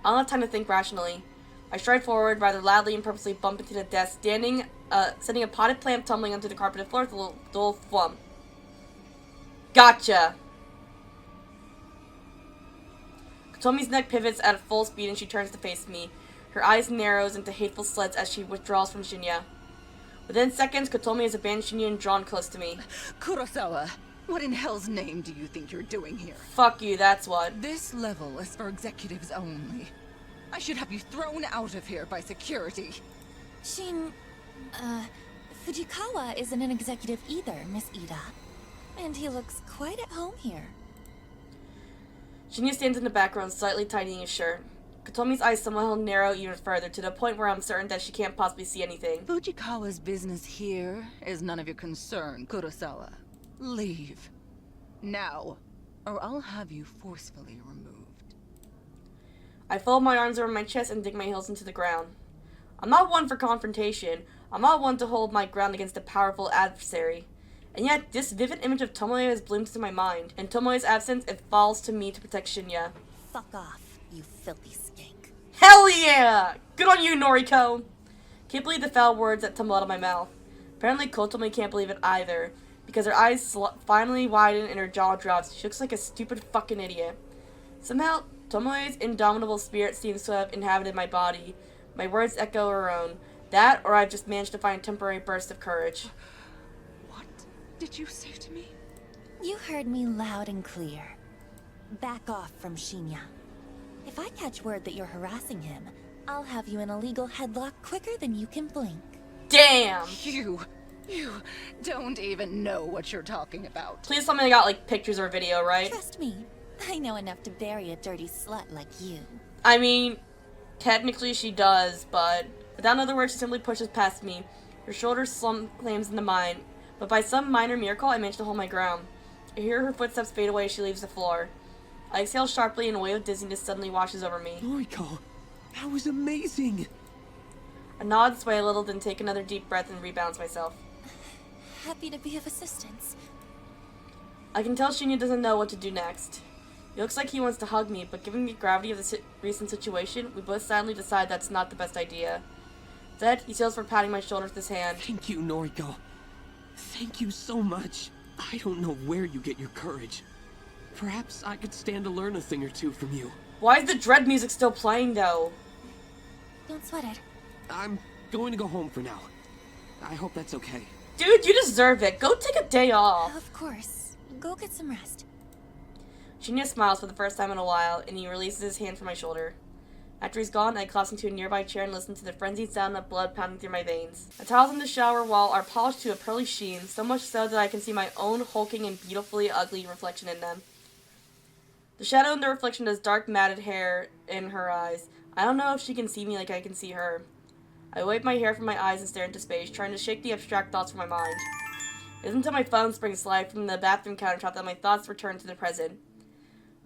I don't have time to think rationally. I stride forward rather loudly and purposely bump into the desk, sending a potted plant tumbling onto the carpeted floor with a little thwump. Gotcha! Kotomi's neck pivots at full speed and she turns to face me. Her eyes narrows into hateful slits as she withdraws from Shinya. Within seconds, Kotomi has abandoned Shinya and drawn close to me. Kurosawa, what in hell's name do you think you're doing here? Fuck you, that's what. This level is for executives only. I should have you thrown out of here by security. Fujikawa isn't an executive either, Miss Ida. And he looks quite at home here. Shinya stands in the background, slightly tightening his shirt. Kotomi's eyes somehow narrow even further, to the point where I'm certain that she can't possibly see anything. Fujikawa's business here is none of your concern, Kurosawa. Leave. Now, or I'll have you forcefully removed. I fold my arms over my chest and dig my heels into the ground. I'm not one for confrontation. I'm not one to hold my ground against a powerful adversary. And yet, this vivid image of Tomoe has bloomed into my mind. In Tomoe's absence, it falls to me to protect Shinya. Fuck off, you filthy skank. Hell yeah! Good on you, Noriko! Can't believe the foul words that tumble out of my mouth. Apparently, Kotomi can't believe it either, because her eyes finally widen and her jaw drops. She looks like a stupid fucking idiot. Somehow, Tomoe's indomitable spirit seems to have inhabited my body. My words echo her own. That, or I've just managed to find a temporary burst of courage. What did you say to me? You heard me loud and clear. Back off from Shinya. If I catch word that you're harassing him, I'll have you in a legal headlock quicker than you can blink. Damn! You don't even know what you're talking about. Please tell me I got, like, pictures or video, right? Trust me, I know enough to bury a dirty slut like you. I mean, technically she does, but without another word, she simply pushes past me. Her shoulders slump claims into mine, but by some minor miracle, I manage to hold my ground. I hear her footsteps fade away as she leaves the floor. I exhale sharply and a wave of dizziness suddenly washes over me. Noriko, that was amazing. I nod, sway a little, then take another deep breath and rebalance myself. Happy to be of assistance. I can tell Shinya doesn't know what to do next. It looks like he wants to hug me, but given the gravity of the recent situation, we both silently decide that's not the best idea. Instead, he settles for patting my shoulder with his hand. Thank you, Noriko. Thank you so much. I don't know where you get your courage. Perhaps I could stand to learn a thing or two from you. Why is the dread music still playing, though? Don't sweat it. I'm going to go home for now. I hope that's okay. Dude, you deserve it. Go take a day off. Of course. Go get some rest. Shinya smiles for the first time in a while, and he releases his hand from my shoulder. After he's gone, I collapse into a nearby chair and listen to the frenzied sound of blood pounding through my veins. The tiles in the shower wall are polished to a pearly sheen, so much so that I can see my own hulking and beautifully ugly reflection in them. The shadow in the reflection does dark matted hair in her eyes. I don't know if she can see me like I can see her. I wipe my hair from my eyes and stare into space, trying to shake the abstract thoughts from my mind. It isn't until my phone springs to life from the bathroom countertop that my thoughts return to the present.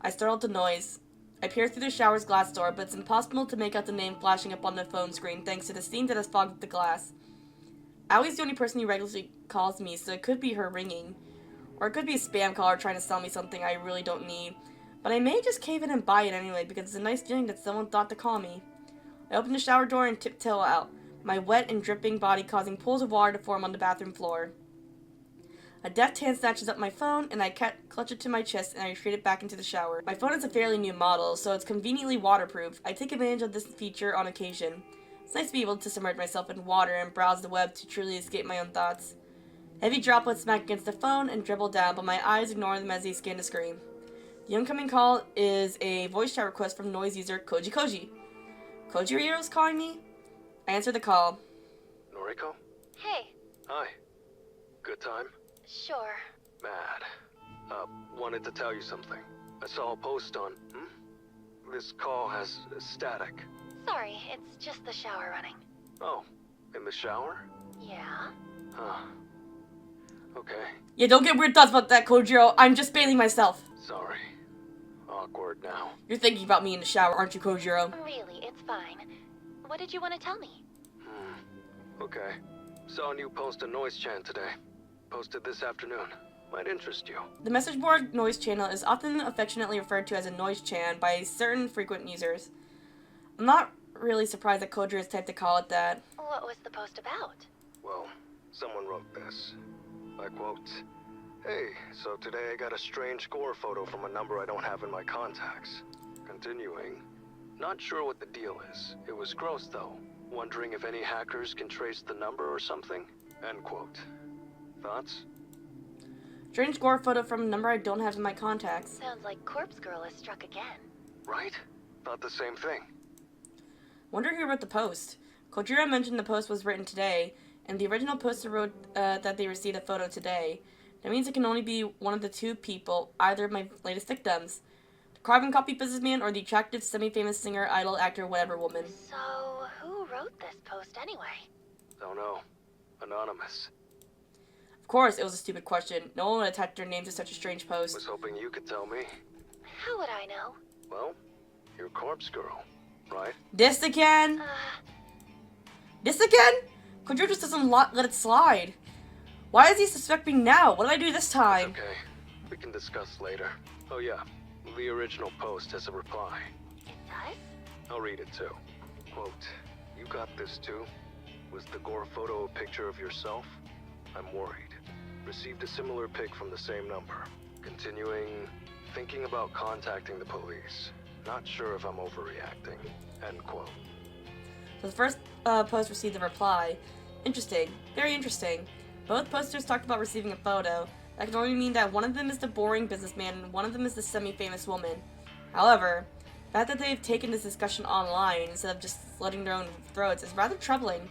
I startle to noise. I peer through the shower's glass door, but it's impossible to make out the name flashing up on the phone screen thanks to the steam that has fogged up the glass. Allie's the only person who regularly calls me, so it could be her ringing. Or it could be a spam caller trying to sell me something I really don't need. But I may just cave in and buy it anyway, because it's a nice feeling that someone thought to call me. I open the shower door and tiptoe out, my wet and dripping body causing pools of water to form on the bathroom floor. A deft hand snatches up my phone, and I clutch it to my chest and I retreat it back into the shower. My phone is a fairly new model, so it's conveniently waterproof. I take advantage of this feature on occasion. It's nice to be able to submerge myself in water and browse the web to truly escape my own thoughts. Heavy droplets smack against the phone and dribble down, but my eyes ignore them as they scan the screen. The incoming call is a voice chat request from noise user Koji Koji. Kojiro's calling me? I answer the call. Noriko? Hey. Hi. Good time? Sure. Mad. Wanted to tell you something. I saw a post on... This call has static. Sorry, it's just the shower running. Oh, in the shower? Yeah? Huh. Okay. Yeah, don't get weird thoughts about that, Kojiro. I'm just bathing myself. Sorry. Awkward now. You're thinking about me in the shower, aren't you, Kojiro? Really, it's fine. What did you want to tell me? Okay. Saw a new post on Noise Chan today. Posted this afternoon. Might interest you. The message board noise channel is often affectionately referred to as a noise chan by certain frequent users. I'm not really surprised that Kojiro has typed to call it that. What was the post about? Well, someone wrote this. I quote, "Hey, so today I got a strange gore photo from a number I don't have in my contacts." Continuing, "Not sure what the deal is. It was gross though. Wondering if any hackers can trace the number or something." End quote. Thoughts? Strange gore photo from a number I don't have in my contacts. Sounds like Corpse Girl has struck again. Right? Thought the same thing. Wonder who wrote the post. Kojiro mentioned the post was written today, and the original poster wrote that they received a photo today. That means it can only be one of the two people, either of my latest victims. The carbon copy businessman or the attractive, semi-famous singer, idol, actor, whatever woman. So, who wrote this post anyway? Don't know. Anonymous. Of course, it was a stupid question. No one would attach their name to such a strange post. Was hoping you could tell me. How would I know? Well, you're Corpse Girl, right? This again? This again? Kojiro just doesn't let it slide. Why does he suspect me now? What did I do this time? Okay. We can discuss later. Oh yeah, the original post has a reply. It does? I'll read it too. Quote, "You got this too? Was the gore photo a picture of yourself? I'm worried. Received a similar pic from the same number. Continuing, thinking about contacting the police. Not sure if I'm overreacting." End quote. So the first post received a reply. Interesting. Very interesting. Both posters talked about receiving a photo. That can only mean that one of them is the boring businessman and one of them is the semi-famous woman. However, the fact that they've taken this discussion online instead of just slitting their own throats is rather troubling.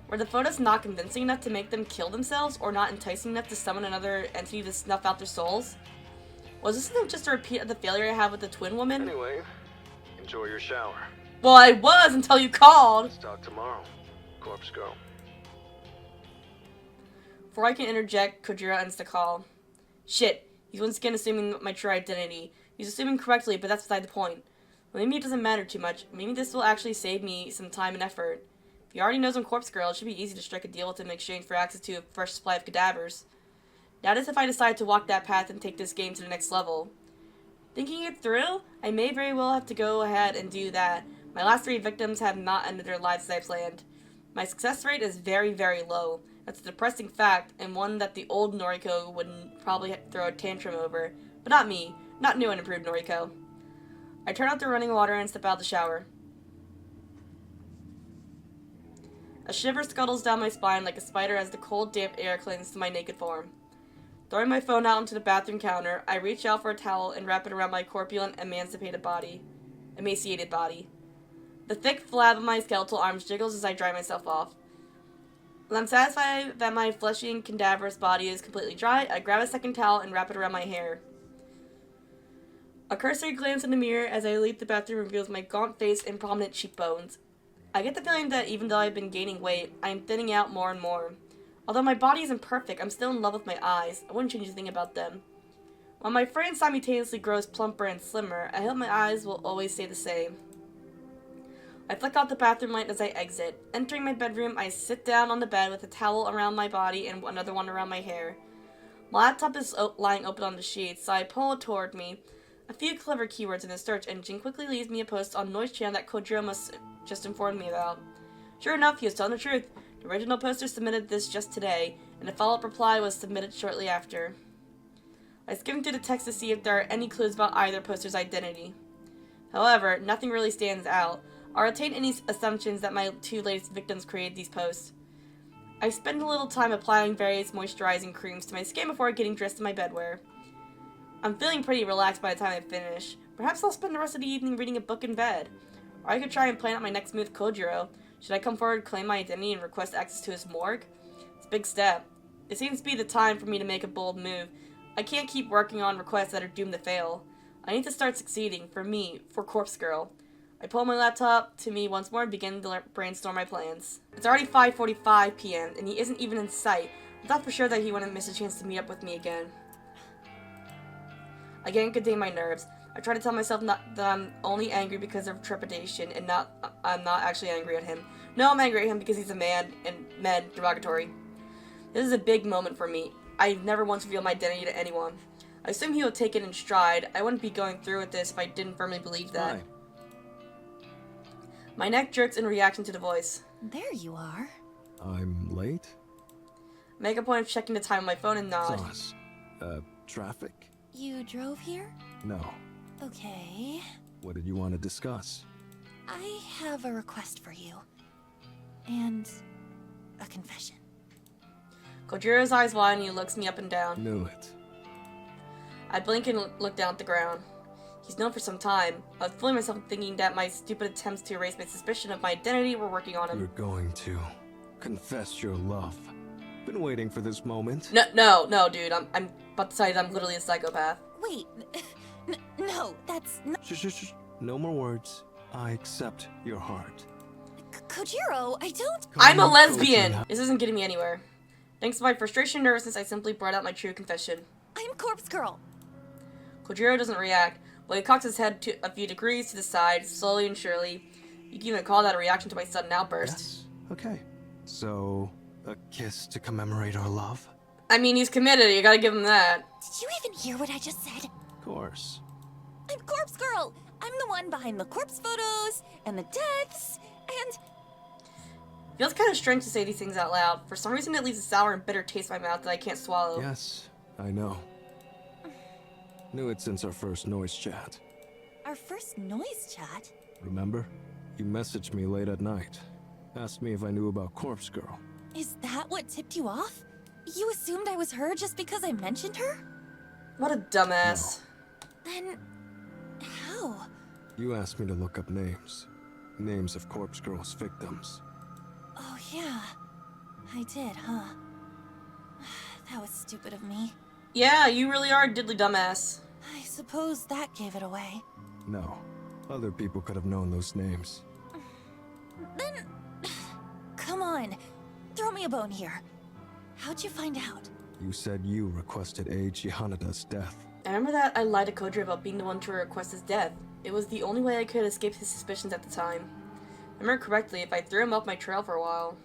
Were the photos not convincing enough to make them kill themselves, or not enticing enough to summon another entity to snuff out their souls? Was this just a repeat of the failure I had with the twin woman? Anyway, enjoy your shower. Well, I was until you called! Let's talk tomorrow, Corpse Girl. Before I can interject, Kojiro ends the call. Shit, he's once again assuming my true identity. He's assuming correctly, but that's beside the point. Well, maybe it doesn't matter too much. Maybe this will actually save me some time and effort. If he already knows I'm Corpse Girl, it should be easy to strike a deal with him in exchange for access to a fresh supply of cadavers. That is if I decide to walk that path and take this game to the next level. Thinking it through, I may very well have to go ahead and do that. My last 3 victims have not ended their lives as I planned. My success rate is very, very low. That's a depressing fact, and one that the old Noriko would probably throw a tantrum over. But not me. Not new and improved Noriko. I turn out the running water and step out of the shower. A shiver scuttles down my spine like a spider as the cold, damp air clings to my naked form. Throwing my phone out onto the bathroom counter, I reach out for a towel and wrap it around my corpulent, emaciated body. The thick flab of my skeletal arms jiggles as I dry myself off. When I'm satisfied that my fleshy and cadaverous body is completely dry, I grab a second towel and wrap it around my hair. A cursory glance in the mirror as I leave the bathroom reveals my gaunt face and prominent cheekbones. I get the feeling that even though I've been gaining weight, I am thinning out more and more. Although my body isn't perfect, I'm still in love with my eyes. I wouldn't change a thing about them. While my frame simultaneously grows plumper and slimmer, I hope my eyes will always stay the same. I flick out the bathroom light as I exit. Entering my bedroom, I sit down on the bed with a towel around my body and another one around my hair. My laptop is lying open on the sheets, so I pull it toward me. A few clever keywords in the search engine quickly leads me a post on Noise Channel that Kojiro must just informed me about. Sure enough, he was telling the truth. The original poster submitted this just today, and a follow-up reply was submitted shortly after. I skimmed through the text to see if there are any clues about either poster's identity. However, nothing really stands out, or retain any assumptions that my two latest victims created these posts. I spend a little time applying various moisturizing creams to my skin before getting dressed in my bedwear. I'm feeling pretty relaxed by the time I finish. Perhaps I'll spend the rest of the evening reading a book in bed. Or I could try and plan out my next move with Kojiro. Should I come forward, claim my identity, and request access to his morgue? It's a big step. It seems to be the time for me to make a bold move. I can't keep working on requests that are doomed to fail. I need to start succeeding, for me, for Corpse Girl. I pull my laptop to me once more and begin to brainstorm my plans. It's already 5:45 p.m., and he isn't even in sight. I thought for sure that he wouldn't miss a chance to meet up with me again. I can't contain my nerves. I try to tell myself that I'm only angry because of trepidation and I'm not actually angry at him. No, I'm angry at him because he's a man, and men derogatory. This is a big moment for me. I've never once revealed my identity to anyone. I assume he will take it in stride. I wouldn't be going through with this if I didn't firmly believe that. Hi. My neck jerks in reaction to the voice. There you are. I'm late? Make a point of checking the time on my phone and nod. Sauce. Traffic? You drove here? No. Okay. What did you want to discuss? I have a request for you. And a confession. Kojiro's eyes wide and he looks me up and down. Knew it. I blink and look down at the ground. He's known for some time. I was fooling myself thinking that my stupid attempts to erase my suspicion of my identity were working on him. You're going to confess your love. Been waiting for this moment. No, dude. I'm about to tell you that I'm literally a psychopath. Wait. No, that's not. Shh. No more words. I accept your heart. Kojiro, I don't. I'm a lesbian! This isn't getting me anywhere. Thanks to my frustration and nervousness, I simply brought out my true confession. I'm Corpse Girl. Kojiro doesn't react, but he cocks his head a few degrees to the side, slowly and surely. You can even call that a reaction to my sudden outburst. Yes? Okay. So, a kiss to commemorate our love? I mean, he's committed, you gotta give him that. Did you even hear what I just said? Of course. I'm Corpse Girl. I'm the one behind the corpse photos and the deaths and. Feels kind of strange to say these things out loud. For some reason, it leaves a sour and bitter taste in my mouth that I can't swallow. Yes, I know. Knew it since our first noise chat. Our first noise chat? Remember? You messaged me late at night. Asked me if I knew about Corpse Girl. Is that what tipped you off? You assumed I was her just because I mentioned her? What a dumbass. Then. How? You asked me to look up names. Names of Corpse Girl's victims. Oh, yeah. I did, huh? That was stupid of me. Yeah, you really are a diddly dumbass. I suppose that gave it away. No. Other people could have known those names. Then. Come on. Throw me a bone here. How'd you find out? You said you requested Eiji Hanada's death. I remember that I lied to Kojiro about being the one to request his death. It was the only way I could escape his suspicions at the time. I remember correctly, if I threw him off my trail for a while.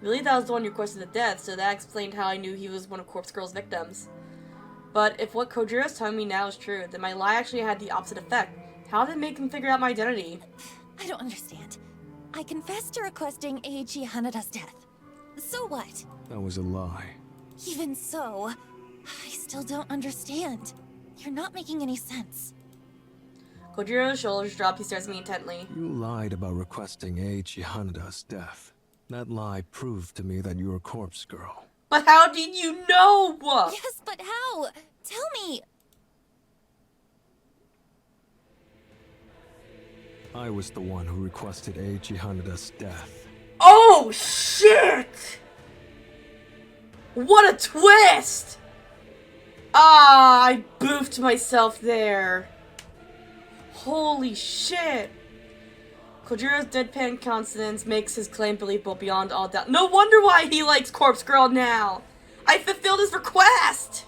I believe that I was the one who requested the death, so that explained how I knew he was one of Corpse Girl's victims. But if what Kojiro's telling me now is true, then my lie actually had the opposite effect. How did it make him figure out my identity? I don't understand. I confessed to requesting Eiji Hanada's death. So what? That was a lie. Even so, I still don't understand. You're not making any sense. Kojiro's shoulders drop, he stares at me intently. You lied about requesting Eiji Hanada's death. That lie proved to me that you're a corpse girl. But how did you know? Yes, but how? Tell me. I was the one who requested Eiichi Hanada's death. Oh, shit! What a twist! Ah, I boofed myself there. Holy shit. Kojiro's deadpan consonance makes his claim believable beyond all doubt. No wonder why he likes Corpse Girl now. I fulfilled his request.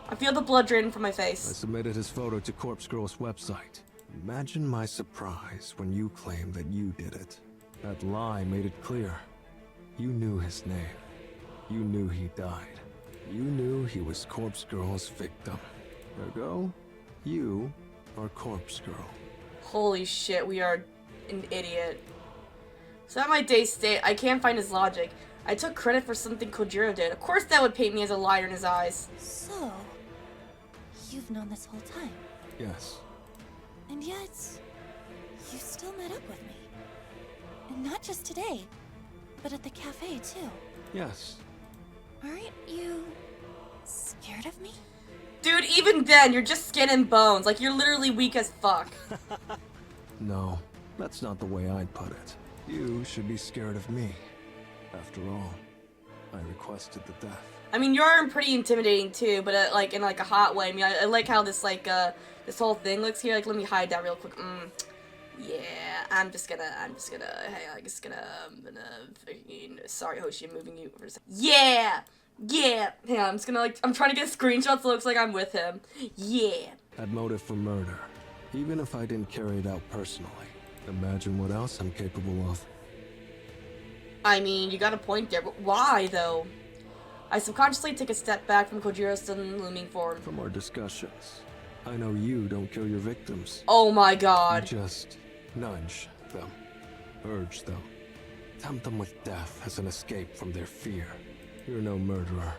I feel the blood draining from my I face. submitted his photo to Corpse Girl's website. Imagine my surprise when you claimed that you did it. That lie made it clear. You knew his name. You knew he died. You knew he was Corpse Girl's victim. Ergo, you are Corpse Girl. Holy shit, we are an idiot. So at my day state, I can't find his logic. I took credit for something Kojiro did. Of course that would paint me as a liar in his eyes. So, you've known this whole time. Yes. And yet, you still met up with me. And not just today, but at the cafe too. Yes. Aren't you scared of me? Dude, even then, you're just skin and bones. Like, you're literally weak as fuck. No, that's not the way I'd put it. You should be scared of me. After all, I requested the death. I mean, you're pretty intimidating too, but like in like a hot way. I mean, I like how this like this whole thing looks here. Like, let me hide that real quick. Yeah, I'm just gonna, hey, I'm gonna freaking, sorry, Hoshi, I'm moving you for a second. Yeah! Hang on, I'm trying to get screenshots so it looks like I'm with him. Yeah. Had motive for murder, even if I didn't carry it out personally. Imagine what else I'm capable of. I mean, you got a point there, but why, though? I subconsciously take a step back from Kojiro's sudden looming form. From our discussions, I know you don't kill your victims. Oh my You god. just nudge them, urge them, tempt them with death as an escape from their fear. You're no murderer.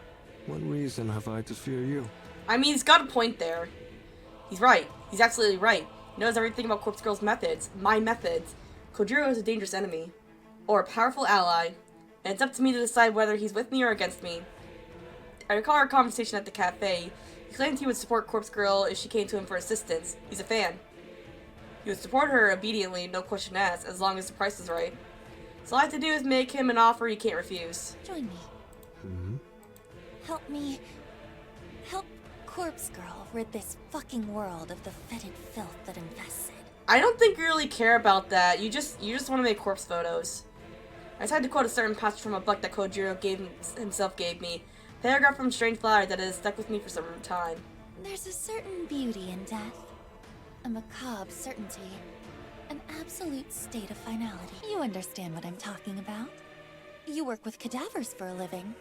What reason have I to fear you? I mean, he's got a point there. He's right. He's absolutely right. He knows everything about Corpse Girl's methods. My methods. Kojiro is a dangerous enemy. Or a powerful ally. And it's up to me to decide whether he's with me or against me. I recall our conversation at the cafe. He claimed he would support Corpse Girl if she came to him for assistance. He's a fan. He would support her obediently, no question asked, as long as the price is right. So all I have to do is make him an offer he can't refuse. Join me. Help me. Help Corpse Girl rid this fucking world of the fetid filth that infests it. I don't think you really care about that. You just want to make corpse photos. I just had to quote a certain passage from a book that Kojiro himself gave me. A paragraph from Strange Flower that has stuck with me for some time. There's a certain beauty in death. A macabre certainty. An absolute state of finality. You understand what I'm talking about. You work with cadavers for a living.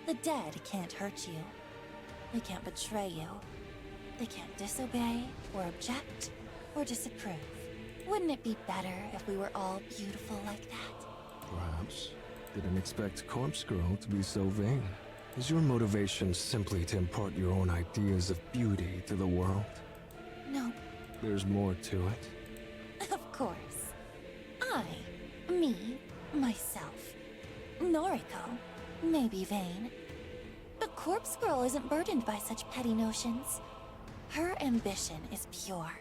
The dead can't hurt you. They can't betray you. They can't disobey, or object, or disapprove. Wouldn't it be better if we were all beautiful like that? Perhaps. Didn't expect Corpse Girl to be so vain. Is your motivation simply to impart your own ideas of beauty to the world? No, There's more to it. of course. Myself, Noriko, may be vain. But Corpse Girl isn't burdened by such petty notions. Her ambition is pure.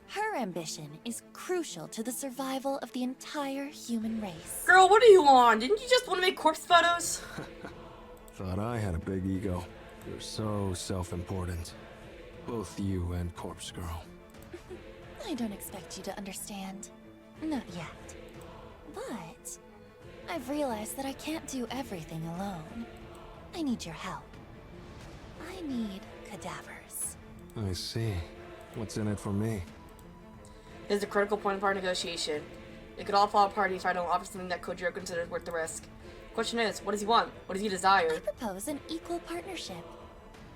Her ambition is crucial to the survival of the entire human race. Girl, what do you want? Didn't you just want to make corpse photos? Thought I had a big ego. You're so self-important. Both you and Corpse Girl. I don't expect you to understand. Not yet. But I've realized that I can't do everything alone. I need your help. I need cadavers. I see. What's in it for me? This is a critical point of our negotiation. It could all fall apart if I don't offer something that Kojiro considers worth the risk. Question is, what does he want? What does he I desire? propose an equal partnership.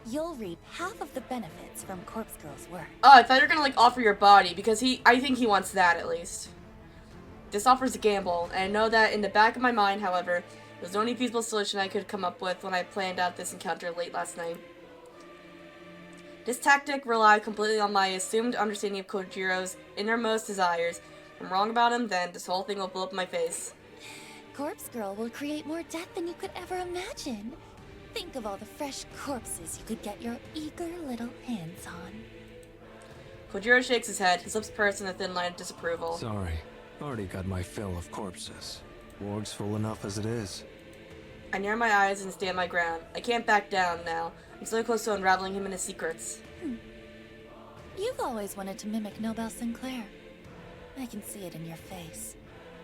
You'll reap half of the benefits from Corpse Girl's work. Oh, I thought you were gonna like offer your body because I think he wants that at least. This offer's a gamble, and I know that in the back of my mind, however, there's the only feasible solution I could come up with when I planned out this encounter late last night. This tactic relied completely on my assumed understanding of Kojiro's innermost desires. If I'm wrong about him, then this whole thing will blow up in my face. Corpse Girl will create more death than you could ever imagine. Think of all the fresh corpses you could get your eager little hands on. Kojiro shakes his head, his lips purse in a thin line of disapproval. Sorry. Already got my fill of corpses. Morgue's full enough as it is. I narrow my eyes and stand my ground. I can't back down now. I'm so close to unraveling him and his secrets. You've always wanted to mimic Nobel Sinclair. I can see it in your face,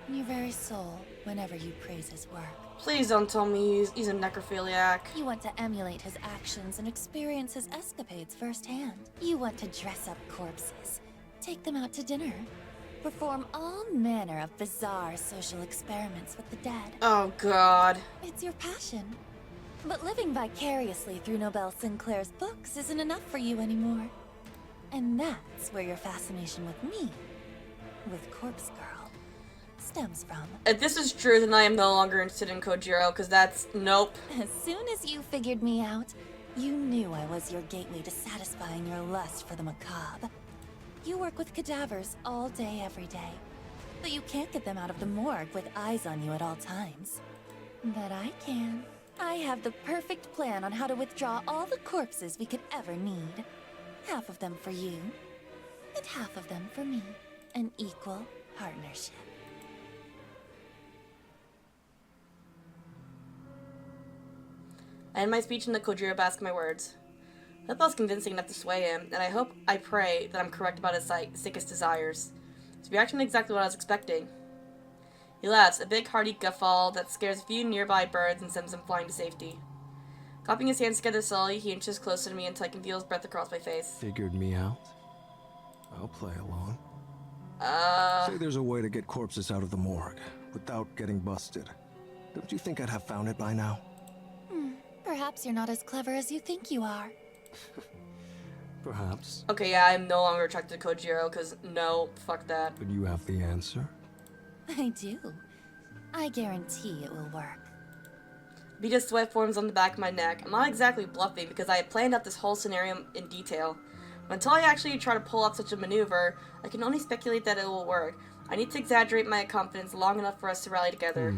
in your very soul, whenever you praise his work. Please don't tell me he's a necrophiliac. You want to emulate his actions and experience his escapades firsthand. You want to dress up corpses, take them out to dinner, perform all manner of bizarre social experiments with the dead. Oh god. It's your passion. But living vicariously through Nobel Sinclair's books isn't enough for you anymore. And that's where your fascination with me, with Corpse Girl, stems from. If this is true, then I am no longer interested in Kojiro, because that's... nope. As soon as you figured me out, you knew I was your gateway to satisfying your lust for the macabre. You work with cadavers all day, every day. But you can't get them out of the morgue with eyes on you at all times. But I can. I have the perfect plan on how to withdraw all the corpses we could ever need. Half of them for you, and half of them for me. An equal partnership. I end my speech in the Kojiro basket my words. I hope I was convincing enough to sway him, and I pray that I'm correct about his sickest desires. His reaction is exactly what I was expecting. He laughs, a big hearty guffaw that scares a few nearby birds and sends them flying to safety. Clapping his hands together slowly, he inches closer to me until I can feel his breath across my face. Figured me out? I'll play along. Say there's a way to get corpses out of the morgue without getting busted. Don't you think I'd have found it by now? Perhaps you're not as clever as you think you are. Perhaps. Okay, yeah, I'm no longer attracted to Kojiro, because no, fuck that. But you have the answer? I do. I guarantee it will work. A bead of sweat forms on the back of my neck. I'm not exactly bluffing because I had planned out this whole scenario in detail. But until I actually try to pull off such a maneuver, I can only speculate that it will work. I need to exaggerate my confidence long enough for us to rally together.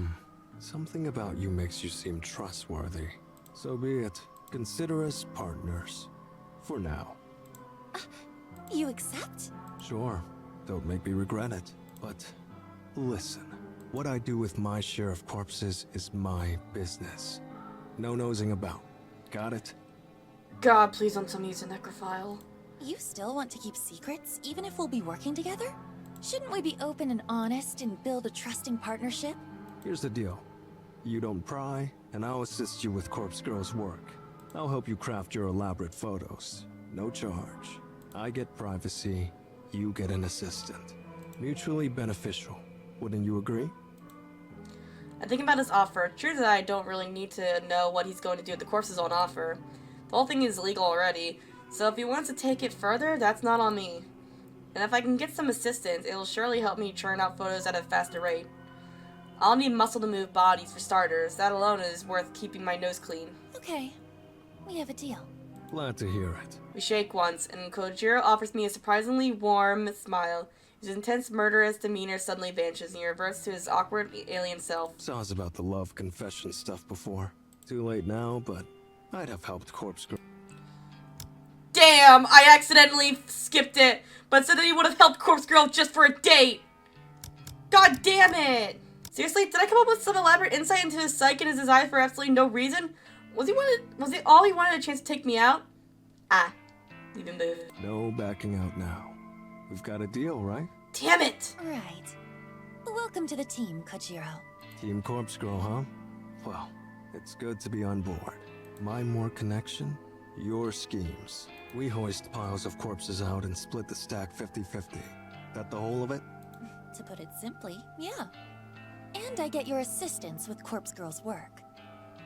Something about you makes you seem trustworthy. So be it. Consider us partners. For now. You accept? Sure. Don't make me regret it. But listen. What I do with my share of corpses is my business. No nosing about. Got it? God, please don't tell me he's a necrophile. You still want to keep secrets, even if we'll be working together? Shouldn't we be open and honest and build a trusting partnership? Here's the deal. You don't pry, and I'll assist you with Corpse Girl's work. I'll help you craft your elaborate photos. No charge. I get privacy, you get an assistant. Mutually beneficial. Wouldn't you agree? I think about his offer. True that I don't really need to know what he's going to do with the corpses on offer. The whole thing is legal already, so if he wants to take it further, that's not on me. And if I can get some assistance, it'll surely help me churn out photos at a faster rate. I'll need muscle to move bodies for starters. That alone is worth keeping my nose clean. Okay, we have a deal. Glad to hear it. We shake once, and Kojiro offers me a surprisingly warm smile. His intense, murderous demeanor suddenly vanishes, and he reverts to his awkward, alien self. Saws about the love confession stuff before. Too late now, but I'd have helped Corpse Girl. Damn! I accidentally skipped it, but said that he would have helped Corpse Girl just for a date! God damn it! Seriously, did I come up with some elaborate insight into his psyche and his desire for absolutely no reason? Was it all he wanted a chance to take me out? Leave him be. No backing out now. We've got a deal, right? Damn it! Right. Welcome to the team, Kojiro. Team Corpse Girl, huh? Well, it's good to be on board. My more connection, your schemes. We hoist piles of corpses out and split the stack 50-50. That the whole of it? To put it simply, yeah. And I get your assistance with Corpse Girl's work.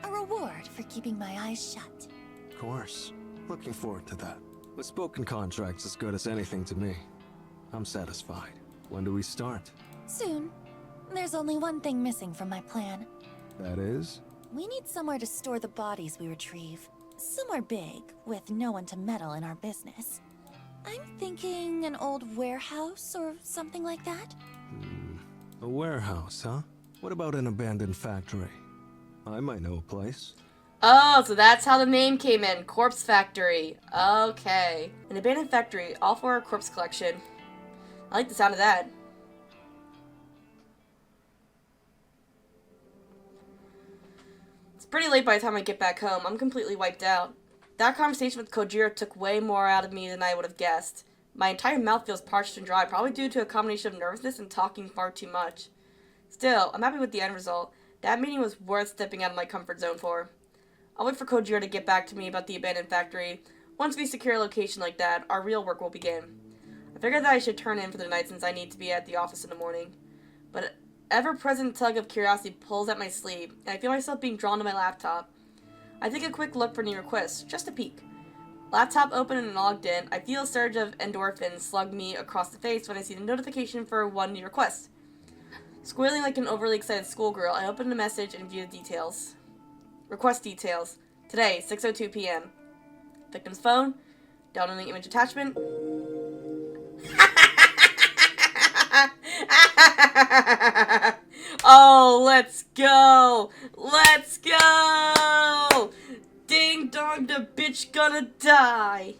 A reward for keeping my eyes shut. Of course. Looking forward to that. The spoken contract's as good as anything to me. I'm satisfied. When do we start? Soon. There's only one thing missing from my plan. That is? We need somewhere to store the bodies we retrieve. Somewhere big, with no one to meddle in our business. I'm thinking an old warehouse or something like that. A warehouse, huh? What about an abandoned factory? I might know a place. Oh, so that's how the name came in. Corpse Factory. Okay. An abandoned factory, all for a corpse collection. I like the sound of that. It's pretty late by the time I get back home. I'm completely wiped out. That conversation with Kojiro took way more out of me than I would have guessed. My entire mouth feels parched and dry, probably due to a combination of nervousness and talking far too much. Still, I'm happy with the end result. That meeting was worth stepping out of my comfort zone for. I'll wait for Kojiro to get back to me about the abandoned factory. Once we secure a location like that, our real work will begin. I figured that I should turn in for the night since I need to be at the office in the morning. But an ever-present tug of curiosity pulls at my sleeve, and I feel myself being drawn to my laptop. I take a quick look for new requests, just a peek. Laptop open and logged in, I feel a surge of endorphins slug me across the face when I see the notification for one new request. Squealing like an overly excited schoolgirl, I open the message and view the details. Request details. Today, 6:02 p.m. Victim's phone. Downloading image attachment. Oh, let's go! Let's go! Ding dong, the bitch gonna die!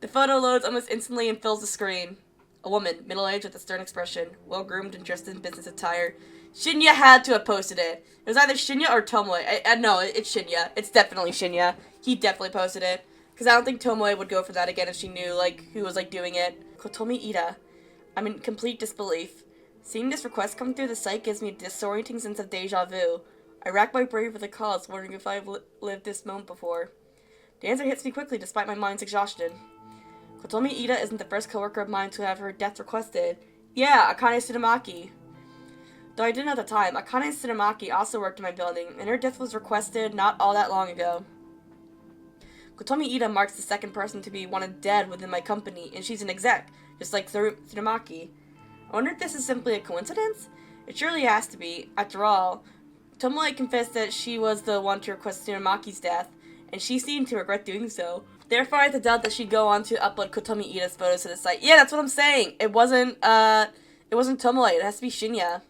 The photo loads almost instantly and fills the screen. A woman, middle-aged with a stern expression, well-groomed and dressed in business attire. Shinya had to have posted it. It was either Shinya or Tomoe. No, it's Shinya. It's definitely Shinya. He definitely posted it. Because I don't think Tomoe would go for that again if she knew, like, who was, like, doing it. Kotomi Ida. I'm in complete disbelief. Seeing this request come through the site gives me a disorienting sense of deja vu. I rack my brain for the cause, wondering if I've lived this moment before. The answer hits me quickly despite my mind's exhaustion. Kotomi Ida isn't the first coworker of mine to have her death requested. Yeah, Akane Tsunemaki. Though I didn't at the time, Akane Tsunemaki also worked in my building, and her death was requested not all that long ago. Kotomi Ida marks the second person to be wanted dead within my company, and she's an exec, just like Tsunemaki. I wonder if this is simply a coincidence? It surely has to be. After all, Tomoe confessed that she was the one to request Tsunemaki's death, and she seemed to regret doing so. Therefore, I have to doubt that she'd go on to upload Kotomi Ida's photos to the site. Yeah, that's what I'm saying! It wasn't Tomoe, it has to be Shinya.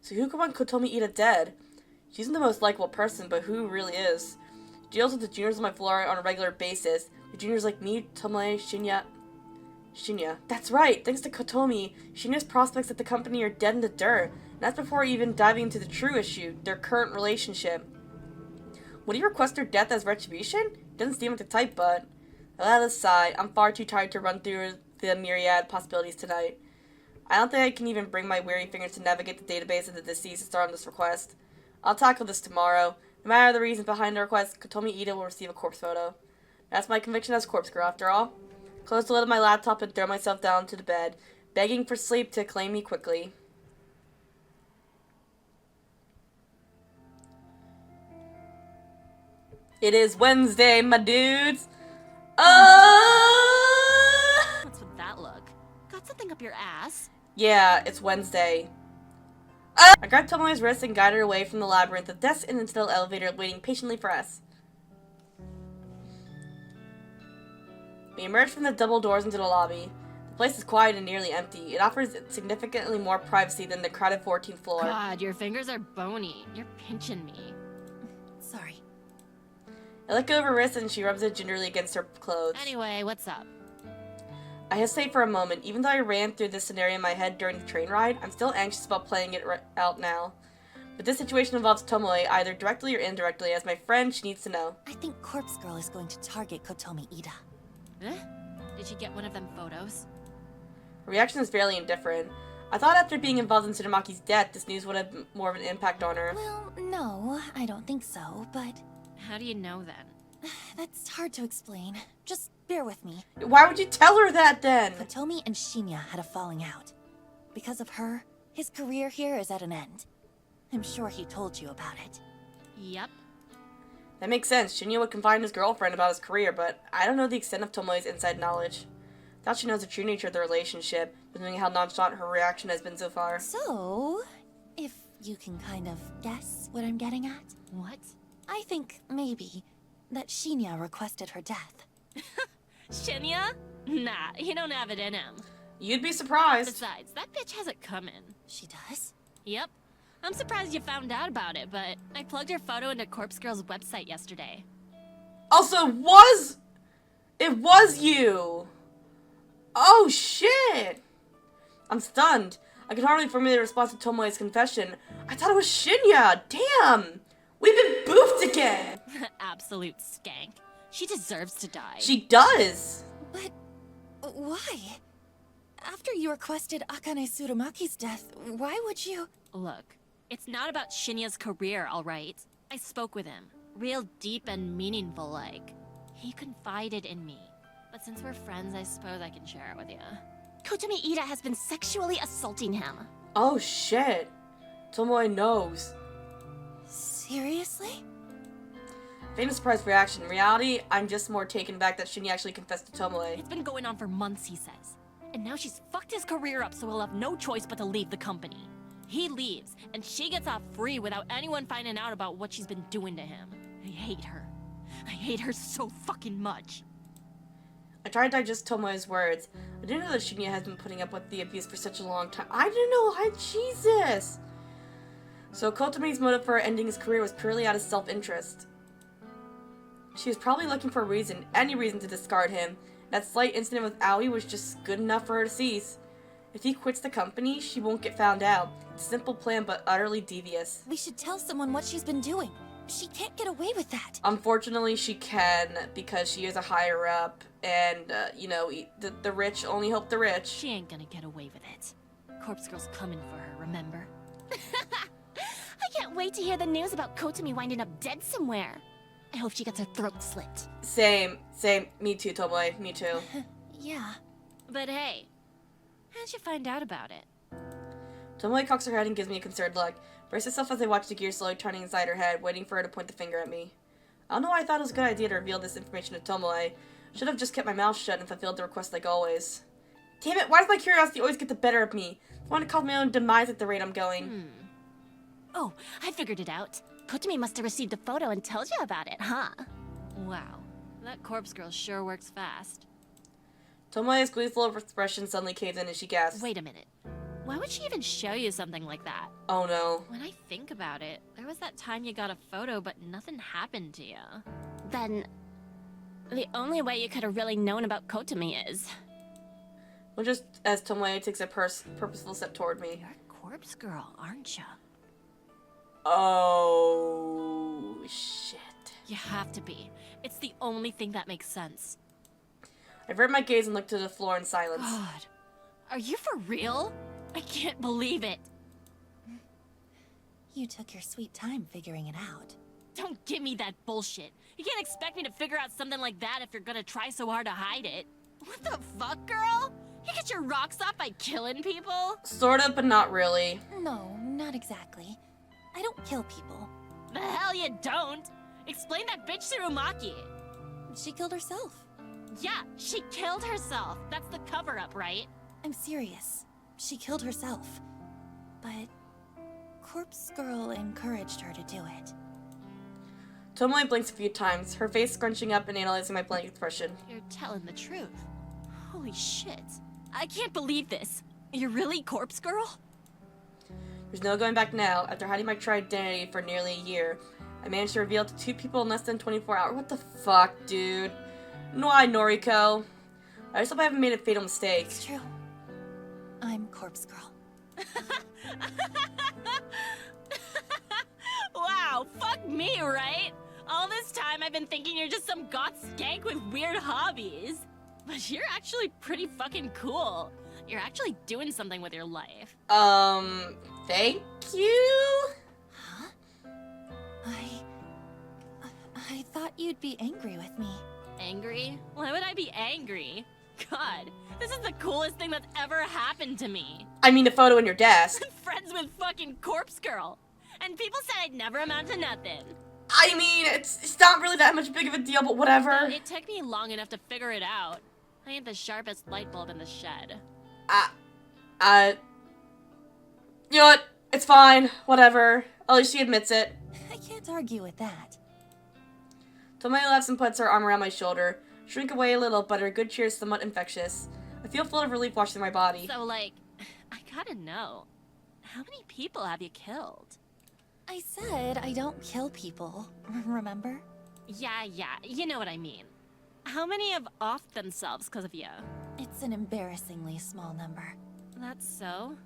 So who could want Kotomi Ida dead? She isn't the most likable person, but who really is? She deals with the juniors on my floor on a regular basis. The juniors like me, Tomoe, Shinya. That's right! Thanks to Kotomi, Shinya's prospects at the company are dead in the dirt. And that's before even diving into the true issue, their current relationship. Would he request her death as retribution? Doesn't seem like the type, but... That aside, I'm far too tired to run through the myriad possibilities tonight. I don't think I can even bring my weary fingers to navigate the database of the deceased and start on this request. I'll tackle this tomorrow. No matter the reasons behind the request, Kotomi Ida will receive a corpse photo. That's my conviction as corpse girl, after all. Close the lid of my laptop and throw myself down to the bed, begging for sleep to claim me quickly. It is Wednesday, my dudes! What's with that look? Got something up your ass? Yeah, it's Wednesday. I grabbed Tomoe's wrist and guided her away from the labyrinth of desks and into the elevator waiting patiently for us. We emerged from the double doors into the lobby. The place is quiet and nearly empty. It offers significantly more privacy than the crowded 14th floor. God, your fingers are bony. You're pinching me. Sorry. I let go of her wrist and she rubs it gingerly against her clothes. Anyway, what's up? I hesitate for a moment. Even though I ran through this scenario in my head during the train ride, I'm still anxious about playing it out now. But this situation involves Tomoe, either directly or indirectly. As my friend, she needs to know. I think Corpse Girl is going to target Kotomi Ida. Eh? Did she get one of them photos? Her reaction is fairly indifferent. I thought after being involved in Tsunemaki's death, this news would have more of an impact on her. Well, no, I don't think so, but... How do you know then? That's hard to explain. Just bear with me. Why would you tell her that then? Kotomi and Shinya had a falling out. Because of her, his career here is at an end. I'm sure he told you about it. Yep. That makes sense. Shinya would confide in his girlfriend about his career, but I don't know the extent of Tomoe's inside knowledge. I thought she knows the true nature of the relationship, knowing how nonchalant her reaction has been so far. So, if you can kind of guess what I'm getting at? What? I think, maybe, that Shinya requested her death. Shinya? Nah, he don't have it in him. You'd be surprised. Besides, that bitch has it coming. She does? Yep. I'm surprised you found out about it, but I plugged your photo into Corpse Girl's website yesterday. Also, it was you! Oh, shit! I'm stunned. I can hardly formulate a response to Tomoe's confession. I thought it was Shinya! Damn! We've been boofed again! Absolute skank. She deserves to die. She does! But why? After you requested Akane Tsurumaki's death, why would you? Look, it's not about Shinya's career, alright? I spoke with him. Real deep and meaningful, like. He confided in me. But since we're friends, I suppose I can share it with you. Kotomi Ida has been sexually assaulting him. Oh shit. Tomoe knows. Seriously? Famous surprise reaction. In reality, I'm just more taken back that Shinya actually confessed to Tomoe. It's been going on for months, he says. And now she's fucked his career up, so he'll have no choice but to leave the company. He leaves, and she gets off free without anyone finding out about what she's been doing to him. I hate her. I hate her so fucking much. I tried to digest Tomoe's words. I didn't know that Shinya has been putting up with the abuse for such a long time. I didn't know. Jesus! So Kotomi's motive for ending his career was purely out of self-interest. She was probably looking for a reason, any reason to discard him. That slight incident with Aoi was just good enough for her to seize. If he quits the company, she won't get found out. It's a simple plan, but utterly devious. We should tell someone what she's been doing. She can't get away with that. Unfortunately, she can, because she is a higher up, and, you know, the rich only help the rich. She ain't gonna get away with it. Corpse Girl's coming for her, remember? I can't wait to hear the news about Kotomi winding up dead somewhere. I hope she gets her throat slit. Same. Me too, Tomoe. Me too. Yeah. But hey, how'd you find out about it? Tomoe cocks her head and gives me a concerned look. Brace herself as I watch the gear slowly turning inside her head, waiting for her to point the finger at me. I don't know why I thought it was a good idea to reveal this information to Tomoe. Should have just kept my mouth shut and fulfilled the request like always. Damn it, why does my curiosity always get the better of me? I want to cause my own demise at the rate I'm going. Oh, I figured it out. Kotomi must have received a photo and told you about it, huh? Wow, that Corpse Girl sure works fast. Tomoe's gleeful expression suddenly caves in and she gasps. Wait a minute. Why would she even show you something like that? Oh no. When I think about it, there was that time you got a photo, but nothing happened to you. Then, the only way you could have really known about Kotomi is... Well, just as Tomoe takes a purposeful step toward me. You're a Corpse Girl, aren't you? Oh, shit. You have to be. It's the only thing that makes sense. I avert my gaze and look to the floor in silence. God, are you for real? I can't believe it. You took your sweet time figuring it out. Don't give me that bullshit. You can't expect me to figure out something like that if you're gonna try so hard to hide it. What the fuck, girl? You get your rocks off by killing people? Sort of, but not really. No, not exactly. I don't kill people. The hell you don't! Explain that bitch Tsurumaki. She killed herself. Yeah, she killed herself. That's the cover-up, right? I'm serious. She killed herself. But Corpse Girl encouraged her to do it. Tomoe blinks a few times, her face scrunching up and analyzing my blank expression. You're telling the truth. Holy shit. I can't believe this. You're really Corpse Girl? There's no going back now. After hiding my true identity for nearly a year, I managed to reveal it to 2 people in less than 24 hours. What the fuck, dude? Why, Noriko? I just hope I haven't made a fatal mistake. It's true. I'm Corpse Girl. Wow, fuck me, right? All this time I've been thinking you're just some goth skank with weird hobbies. But you're actually pretty fucking cool. You're actually doing something with your life. Thank you? Huh? I thought you'd be angry with me. Angry? Why would I be angry? God, this is the coolest thing that's ever happened to me. I mean, the photo in your desk. I'm friends with fucking Corpse Girl. And people said I'd never amount to nothing. I mean, it's not really that much big of a deal, but whatever. It took me long enough to figure it out. I ain't the sharpest light bulb in the shed. You know what? It's fine. Whatever. At least she admits it. I can't argue with that. Tomoe laughs and puts her arm around my shoulder. Shrink away a little, but her good cheer is somewhat infectious. I feel full of relief washing my body. So, like, I gotta know. How many people have you killed? I said I don't kill people, remember? Yeah, you know what I mean. How many have offed themselves because of you? It's an embarrassingly small number. That's so?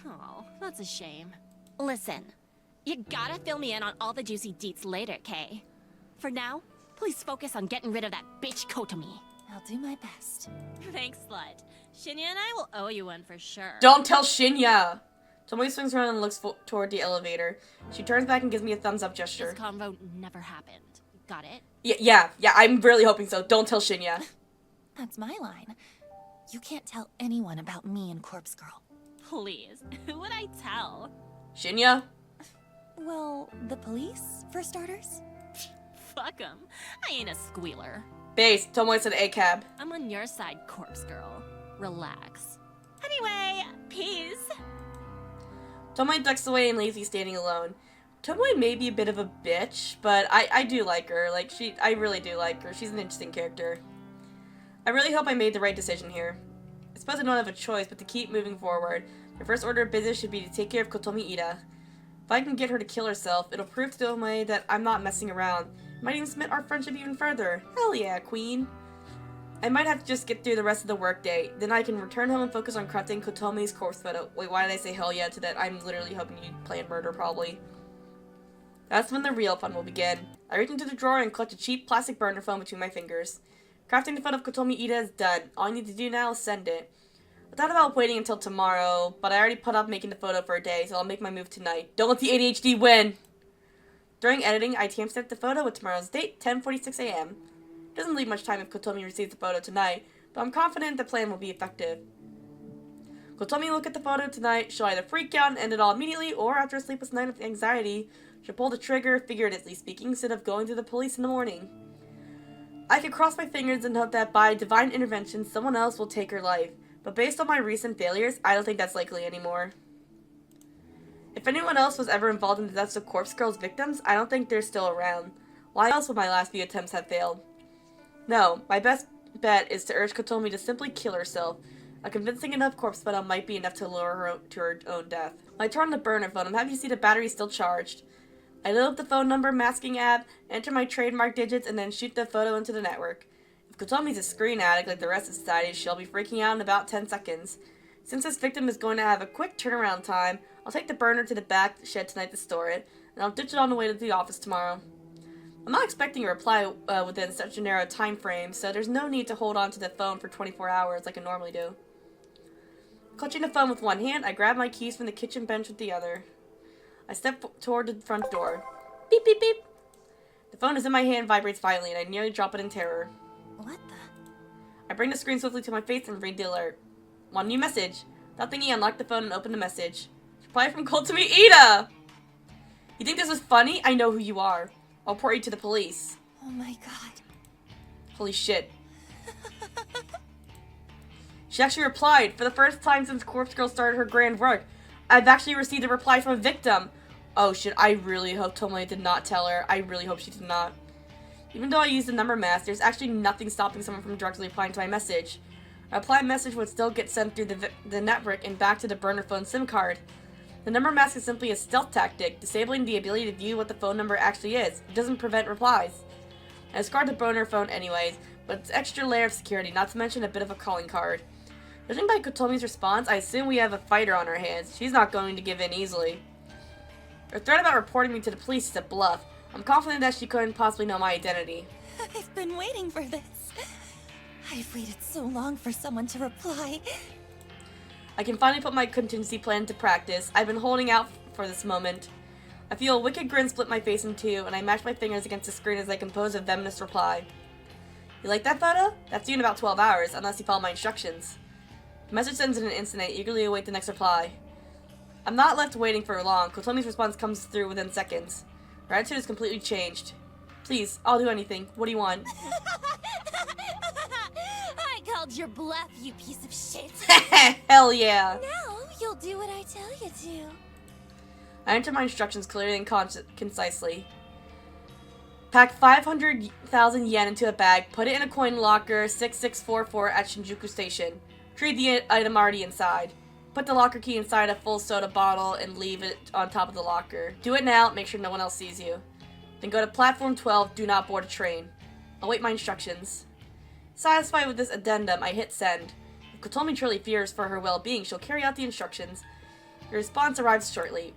Oh, that's a shame. Listen, you gotta fill me in on all the juicy deets later, Kay. For now, please focus on getting rid of that bitch Kotomi. I'll do my best. Thanks, slut. Shinya and I will owe you one for sure. Don't tell Shinya! Tomoe swings around and looks toward the elevator. She turns back and gives me a thumbs up gesture. This convo never happened. Got it? Yeah, I'm really hoping so. Don't tell Shinya. That's my line. You can't tell anyone about me and Corpse Girl. Please, who would I tell? Shinya? Well, the police, for starters? Fuck 'em. I ain't a squealer. Base, Tomoe said ACAB. I'm on your side, Corpse Girl. Relax. Anyway, peace. Tomoe ducks away and lazy standing alone. Tomoe may be a bit of a bitch, but I do like her. I really do like her. She's an interesting character. I really hope I made the right decision here. I suppose I don't have a choice but to keep moving forward. My first order of business should be to take care of Kotomi Ida. If I can get her to kill herself, it'll prove to Tomoe that I'm not messing around. It might even cement our friendship even further. Hell yeah, queen. I might have to just get through the rest of the workday. Then I can return home and focus on crafting Kotomi's corpse photo. Wait, why did I say hell yeah to that? I'm literally hoping you plan murder, probably. That's when the real fun will begin. I reach into the drawer and clutch a cheap plastic burner phone between my fingers. Crafting the photo of Kotomi Ida is done. All I need to do now is send it. I thought about waiting until tomorrow, but I already put off making the photo for a day, so I'll make my move tonight. Don't let the ADHD win! During editing, I timestamped the photo with tomorrow's date, 10:46 a.m. It doesn't leave much time if Kotomi receives the photo tonight, but I'm confident the plan will be effective. Kotomi will look at the photo tonight. She'll either freak out and end it all immediately, or after a sleepless night of anxiety, she'll pull the trigger, figuratively speaking, instead of going to the police in the morning. I could cross my fingers and hope that by divine intervention, someone else will take her life, but based on my recent failures, I don't think that's likely anymore. If anyone else was ever involved in the deaths of Corpse Girl's victims, I don't think they're still around. Why else would my last few attempts have failed? No, my best bet is to urge Kotomi to simply kill herself. A convincing enough corpse photo might be enough to lure her to her own death. When I turn on the burner phone, I'm happy to see the battery still charged. I load up the phone number masking app, enter my trademark digits, and then shoot the photo into the network. If Kotomi's a screen addict like the rest of society, she'll be freaking out in about 10 seconds. Since this victim is going to have a quick turnaround time, I'll take the burner to the back shed tonight to store it, and I'll ditch it on the way to the office tomorrow. I'm not expecting a reply within such a narrow time frame, so there's no need to hold on to the phone for 24 hours like I normally do. Clutching the phone with one hand, I grab my keys from the kitchen bench with the other. I step toward the front door. Beep, beep, beep. The phone is in my hand, vibrates violently, and I nearly drop it in terror. What the? I bring the screen swiftly to my face and read the alert. One new message. Without thinking, I unlock the phone and open the message. Reply from Kotomi Ida! You think this is funny? I know who you are. I'll report you to the police. Oh my god. Holy shit. She actually replied. For the first time since Corpse Girl started her grand work, I've actually received a reply from a victim. Oh shit, I really hope Tomoe did not tell her. I really hope she did not. Even though I used the number mask, there's actually nothing stopping someone from directly replying to my message. A reply message would still get sent through the network and back to the burner phone SIM card. The number mask is simply a stealth tactic, disabling the ability to view what the phone number actually is. It doesn't prevent replies. I discard the burner phone anyways, but it's an extra layer of security, not to mention a bit of a calling card. Judging by Kotomi's response, I assume we have a fighter on our hands. She's not going to give in easily. Her threat about reporting me to the police is a bluff. I'm confident that she couldn't possibly know my identity. I've been waiting for this. I've waited so long for someone to reply. I can finally put my contingency plan into practice. I've been holding out for this moment. I feel a wicked grin split my face in two, and I mash my fingers against the screen as I compose a venomous reply. You like that photo? That's due in about 12 hours, unless you follow my instructions. The message sends in an instant, and I eagerly await the next reply. I'm not left waiting for long. Kotomi's response comes through within seconds. Her attitude is completely changed. Please, I'll do anything. What do you want? I called your bluff, you piece of shit. Hell yeah. Now you'll do what I tell you to. I enter my instructions clearly and concisely. Pack 500,000 yen into a bag, put it in a coin locker 6644 at Shinjuku Station. Retrieve the item already inside. Put the locker key inside a full soda bottle and leave it on top of the locker. Do it now, make sure no one else sees you. Then go to platform 12, do not board a train. Await my instructions. Satisfied with this addendum, I hit send. If Kotomi truly fears for her well-being, she'll carry out the instructions. Your response arrives shortly.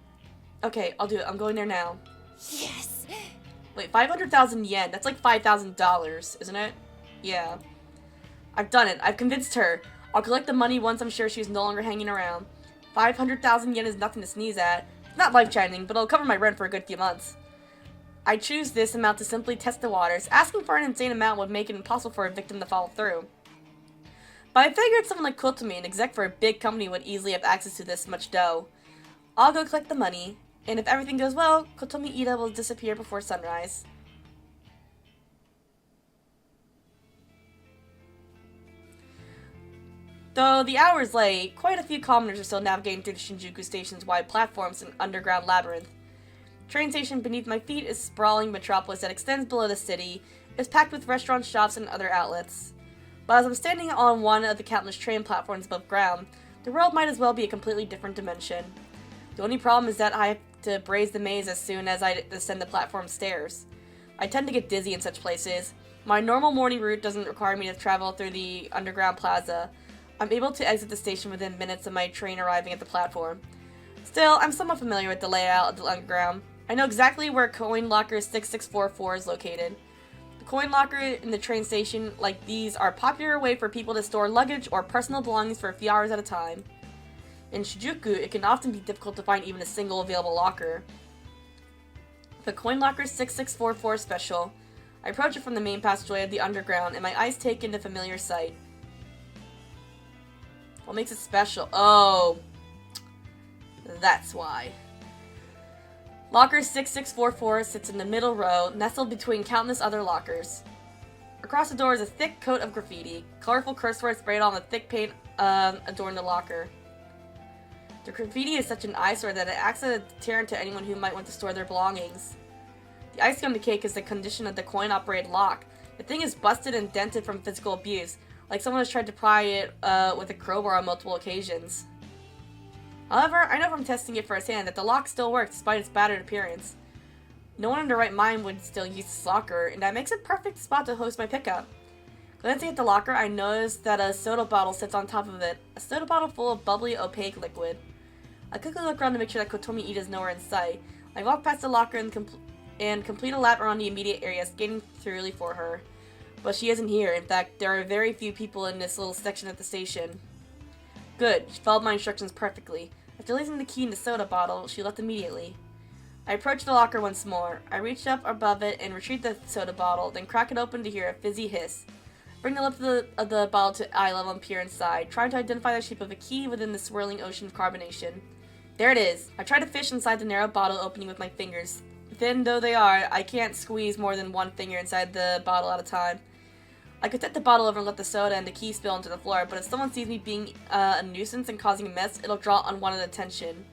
Okay, I'll do it. I'm going there now. Yes! Wait, 500,000 yen. That's like $5,000, isn't it? Yeah. I've done it. I've convinced her. I'll collect the money once I'm sure she's no longer hanging around. 500,000 yen is nothing to sneeze at. Not life-changing, but it'll cover my rent for a good few months. I choose this amount to simply test the waters. Asking for an insane amount would make it impossible for a victim to follow through. But I figured someone like Kotomi, an exec for a big company, would easily have access to this much dough. I'll go collect the money, and if everything goes well, Kotomi Ida will disappear before sunrise. Though the hour is late, quite a few commoners are still navigating through the Shinjuku Station's wide platforms and underground labyrinth. The train station beneath my feet is a sprawling metropolis that extends below the city. It's packed with restaurants, shops, and other outlets. But as I'm standing on one of the countless train platforms above ground, the world might as well be a completely different dimension. The only problem is that I have to braze the maze as soon as I descend the platform stairs. I tend to get dizzy in such places. My normal morning route doesn't require me to travel through the underground plaza. I'm able to exit the station within minutes of my train arriving at the platform. Still, I'm somewhat familiar with the layout of the underground. I know exactly where Coin Locker 6644 is located. The coin locker in the train station like these are a popular way for people to store luggage or personal belongings for a few hours at a time. In Shinjuku, it can often be difficult to find even a single available locker. The Coin Locker 6644 special. I approach it from the main passageway of the underground, and my eyes take in the familiar sight. What makes it special? Oh, that's why. Locker 6644 sits in the middle row, nestled between countless other lockers. Across the door is a thick coat of graffiti. Colorful curse words sprayed on the thick paint adorn the locker. The graffiti is such an eyesore that it acts as a deterrent to anyone who might want to store their belongings. The icing on the cake is the condition of the coin-operated lock. The thing is busted and dented from physical abuse, like someone has tried to pry it with a crowbar on multiple occasions. However, I know from testing it firsthand that the lock still works despite its battered appearance. No one in their right mind would still use this locker, and that makes it a perfect spot to host my pickup. Glancing at the locker, I notice that a soda bottle sits on top of it, a soda bottle full of bubbly, opaque liquid. I quickly look around to make sure that Kotomi Ida is nowhere in sight. I walk past the locker and complete a lap around the immediate area, scanning thoroughly for her. But she isn't here. In fact, there are very few people in this little section at the station. Good. She followed my instructions perfectly. After leaving the key in the soda bottle, she left immediately. I approach the locker once more. I reach up above it and retrieve the soda bottle, then crack it open to hear a fizzy hiss. Bring the lip of the bottle to eye level and peer inside, trying to identify the shape of a key within the swirling ocean of carbonation. There it is. I try to fish inside the narrow bottle opening with my fingers. Thin though they are, I can't squeeze more than one finger inside the bottle at a time. I could tip the bottle over and let the soda and the key spill into the floor, but if someone sees me being a nuisance and causing a mess, it'll draw unwanted attention.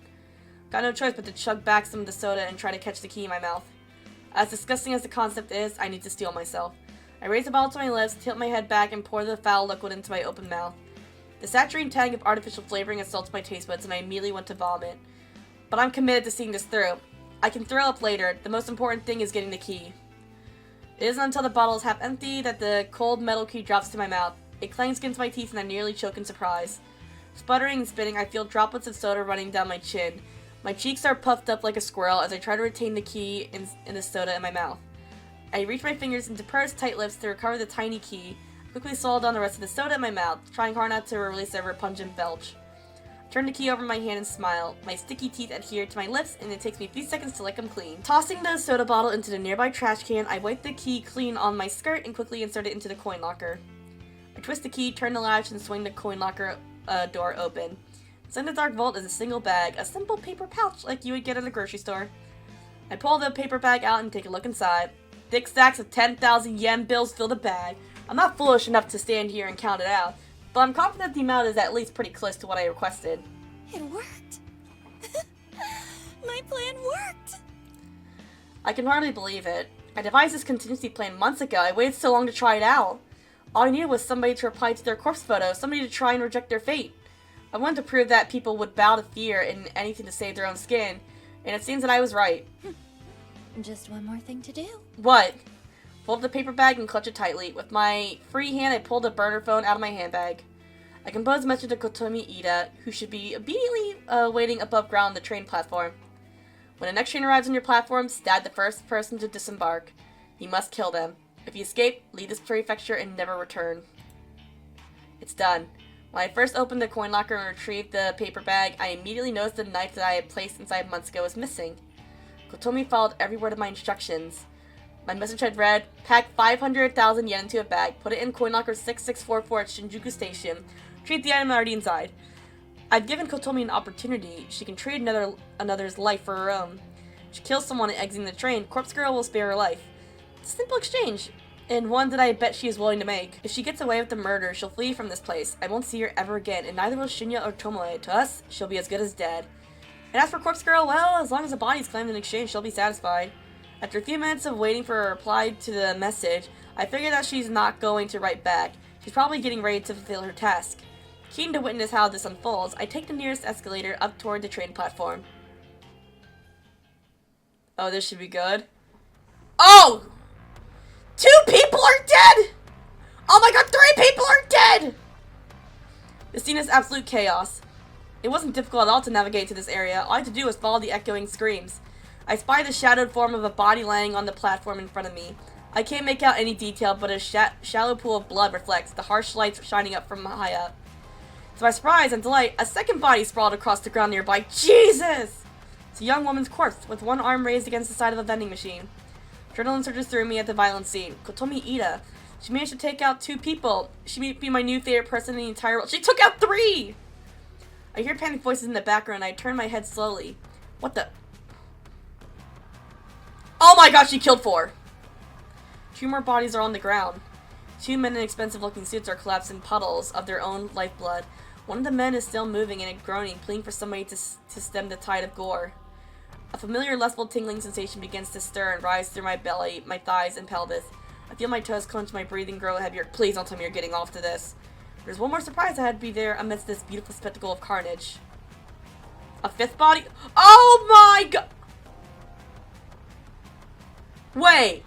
Got no choice but to chug back some of the soda and try to catch the key in my mouth. As disgusting as the concept is, I need to steel myself. I raise the bottle to my lips, tilt my head back, and pour the foul liquid into my open mouth. The saturating tang of artificial flavoring assaults my taste buds, and I immediately want to vomit. But I'm committed to seeing this through. I can throw up later. The most important thing is getting the key. It isn't until the bottle is half empty that the cold metal key drops to my mouth. It clangs against my teeth and I nearly choke in surprise. Sputtering and spitting, I feel droplets of soda running down my chin. My cheeks are puffed up like a squirrel as I try to retain the key in the soda in my mouth. I reach my fingers into pursed tight lips to recover the tiny key, quickly swallow down the rest of the soda in my mouth, trying hard not to release a repugnant belch. I turn the key over in my hand and smile. My sticky teeth adhere to my lips, and it takes me a few seconds to lick them clean. Tossing the soda bottle into the nearby trash can, I wipe the key clean on my skirt and quickly insert it into the coin locker. I twist the key, turn the latch, and swing the coin locker door open. Inside the dark vault is a single bag, a simple paper pouch like you would get at a grocery store. I pull the paper bag out and take a look inside. Thick stacks of 10,000 yen bills fill the bag. I'm not foolish enough to stand here and count it out, but I'm confident the amount is at least pretty close to what I requested. It worked. My plan worked. I can hardly believe it. I devised this contingency plan months ago. I waited so long to try it out. All I needed was somebody to reply to their corpse photo, somebody to try and reject their fate. I wanted to prove that people would bow to fear in anything to save their own skin, and it seems that I was right. Just one more thing to do. What? Fold the paper bag and clutch it tightly. With my free hand, I pulled a burner phone out of my handbag. I composed a message to Kotomi Ida, who should be immediately waiting above ground on the train platform. When the next train arrives on your platform, stab the first person to disembark. You must kill them. If you escape, leave this prefecture and never return. It's done. When I first opened the coin locker and retrieved the paper bag, I immediately noticed the knife that I had placed inside months ago was missing. Kotomi followed every word of my instructions. My message had read, pack 500,000 yen into a bag, put it in coin locker 6644 at Shinjuku Station, treat the item already inside. I've given Kotomi an opportunity. She can trade another's life for her own. If she kills someone exiting the train, Corpse Girl will spare her life. It's a simple exchange, and one that I bet she is willing to make. If she gets away with the murder, she'll flee from this place. I won't see her ever again, and neither will Shinya or Tomoe. To us, she'll be as good as dead. And as for Corpse Girl, well, as long as the body's claimed in exchange, she'll be satisfied. After a few minutes of waiting for a reply to the message, I figured that she's not going to write back. She's probably getting ready to fulfill her task. Keen to witness how this unfolds, I take the nearest escalator up toward the train platform. Oh, this should be good. Oh! 2 people are dead! Oh my god, 3 people are dead! The scene is absolute chaos. It wasn't difficult at all to navigate to this area. All I had to do was follow the echoing screams. I spy the shadowed form of a body laying on the platform in front of me. I can't make out any detail, but a shallow pool of blood reflects the harsh lights shining up from high up. To my surprise and delight, a second body sprawled across the ground nearby. Jesus! It's a young woman's corpse, with one arm raised against the side of a vending machine. Adrenaline surges through me at the violent scene. Kotomi Ida. She managed to take out 2 people. She may be my new favorite person in the entire world. She took out 3! I hear panic voices in the background, and I turn my head slowly. What the... Oh my gosh, she killed 4! 2 more bodies are on the ground. 2 men in expensive-looking suits are collapsed in puddles of their own lifeblood. One of the men is still moving and groaning, pleading for somebody to stem the tide of gore. A familiar, lustful tingling sensation begins to stir and rise through my belly, my thighs, and pelvis. I feel my toes clench, my breathing grow heavier. Please don't tell me you're getting off to this. There's one more surprise I had to be there amidst this beautiful spectacle of carnage. A 5th body? Oh my god! Wait!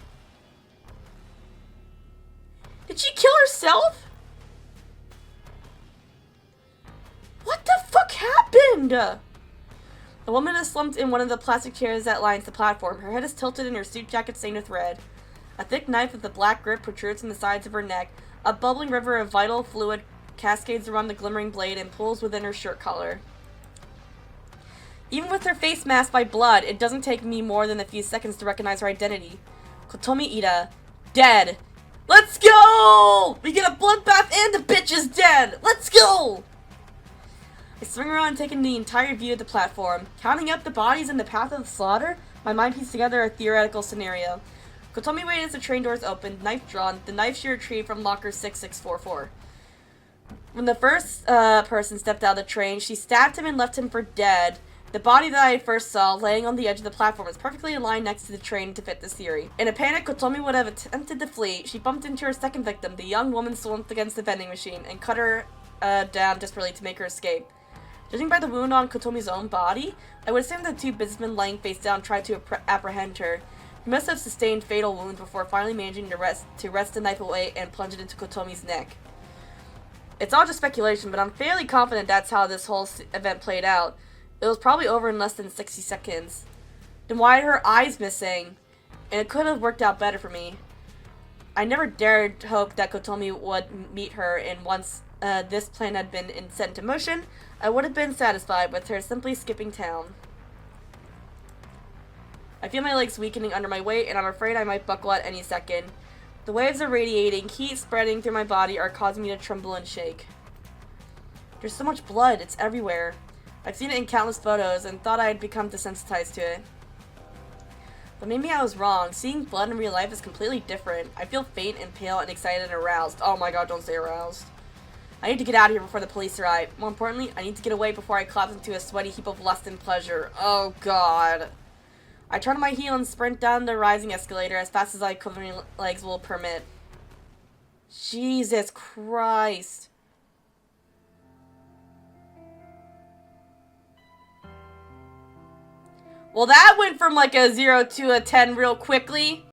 Did she kill herself? What the fuck happened? A woman is slumped in one of the plastic chairs that lines the platform. Her head is tilted and her suit jacket stained with red. A thick knife with a black grip protrudes from the sides of her neck. A bubbling river of vital fluid cascades around the glimmering blade and pools within her shirt collar. Even with her face masked by blood, it doesn't take me more than a few seconds to recognize her identity. Kotomi Ida. Dead. Let's go! We get a bloodbath and the bitch is dead! Let's go! I swing around taking the entire view of the platform. Counting up the bodies in the path of the slaughter, my mind pieced together a theoretical scenario. Kotomi waited as the train doors opened, knife drawn, the knife she retrieved from locker 6644. When the first person stepped out of the train, she stabbed him and left him for dead. The body that I first saw, laying on the edge of the platform, was perfectly aligned next to the train to fit this theory. In a panic, Kotomi would have attempted to flee. She bumped into her second victim, the young woman slumped against the vending machine, and cut her down desperately to make her escape. Judging by the wound on Kotomi's own body, I would assume that 2 businessmen lying face down tried to apprehend her. He must have sustained fatal wounds before finally managing to wrest the knife away and plunge it into Kotomi's neck. It's all just speculation, but I'm fairly confident that's how this whole event played out. It was probably over in less than 60 seconds. Then why are her eyes missing? And it could have worked out better for me. I never dared hope that Kotomi would meet her, and once this plan had been set into motion, I would have been satisfied with her simply skipping town. I feel my legs weakening under my weight, and I'm afraid I might buckle at any second. The waves are radiating, heat spreading through my body are causing me to tremble and shake. There's so much blood, it's everywhere. I've seen it in countless photos and thought I had become desensitized to it. But maybe I was wrong. Seeing blood in real life is completely different. I feel faint and pale and excited and aroused. Oh my god, don't say aroused. I need to get out of here before the police arrive. More importantly, I need to get away before I collapse into a sweaty heap of lust and pleasure. Oh god. I turn on my heel and sprint down the rising escalator as fast as my quivering legs will permit. Jesus Christ. Well, that went from like a 0 to a 10 real quickly.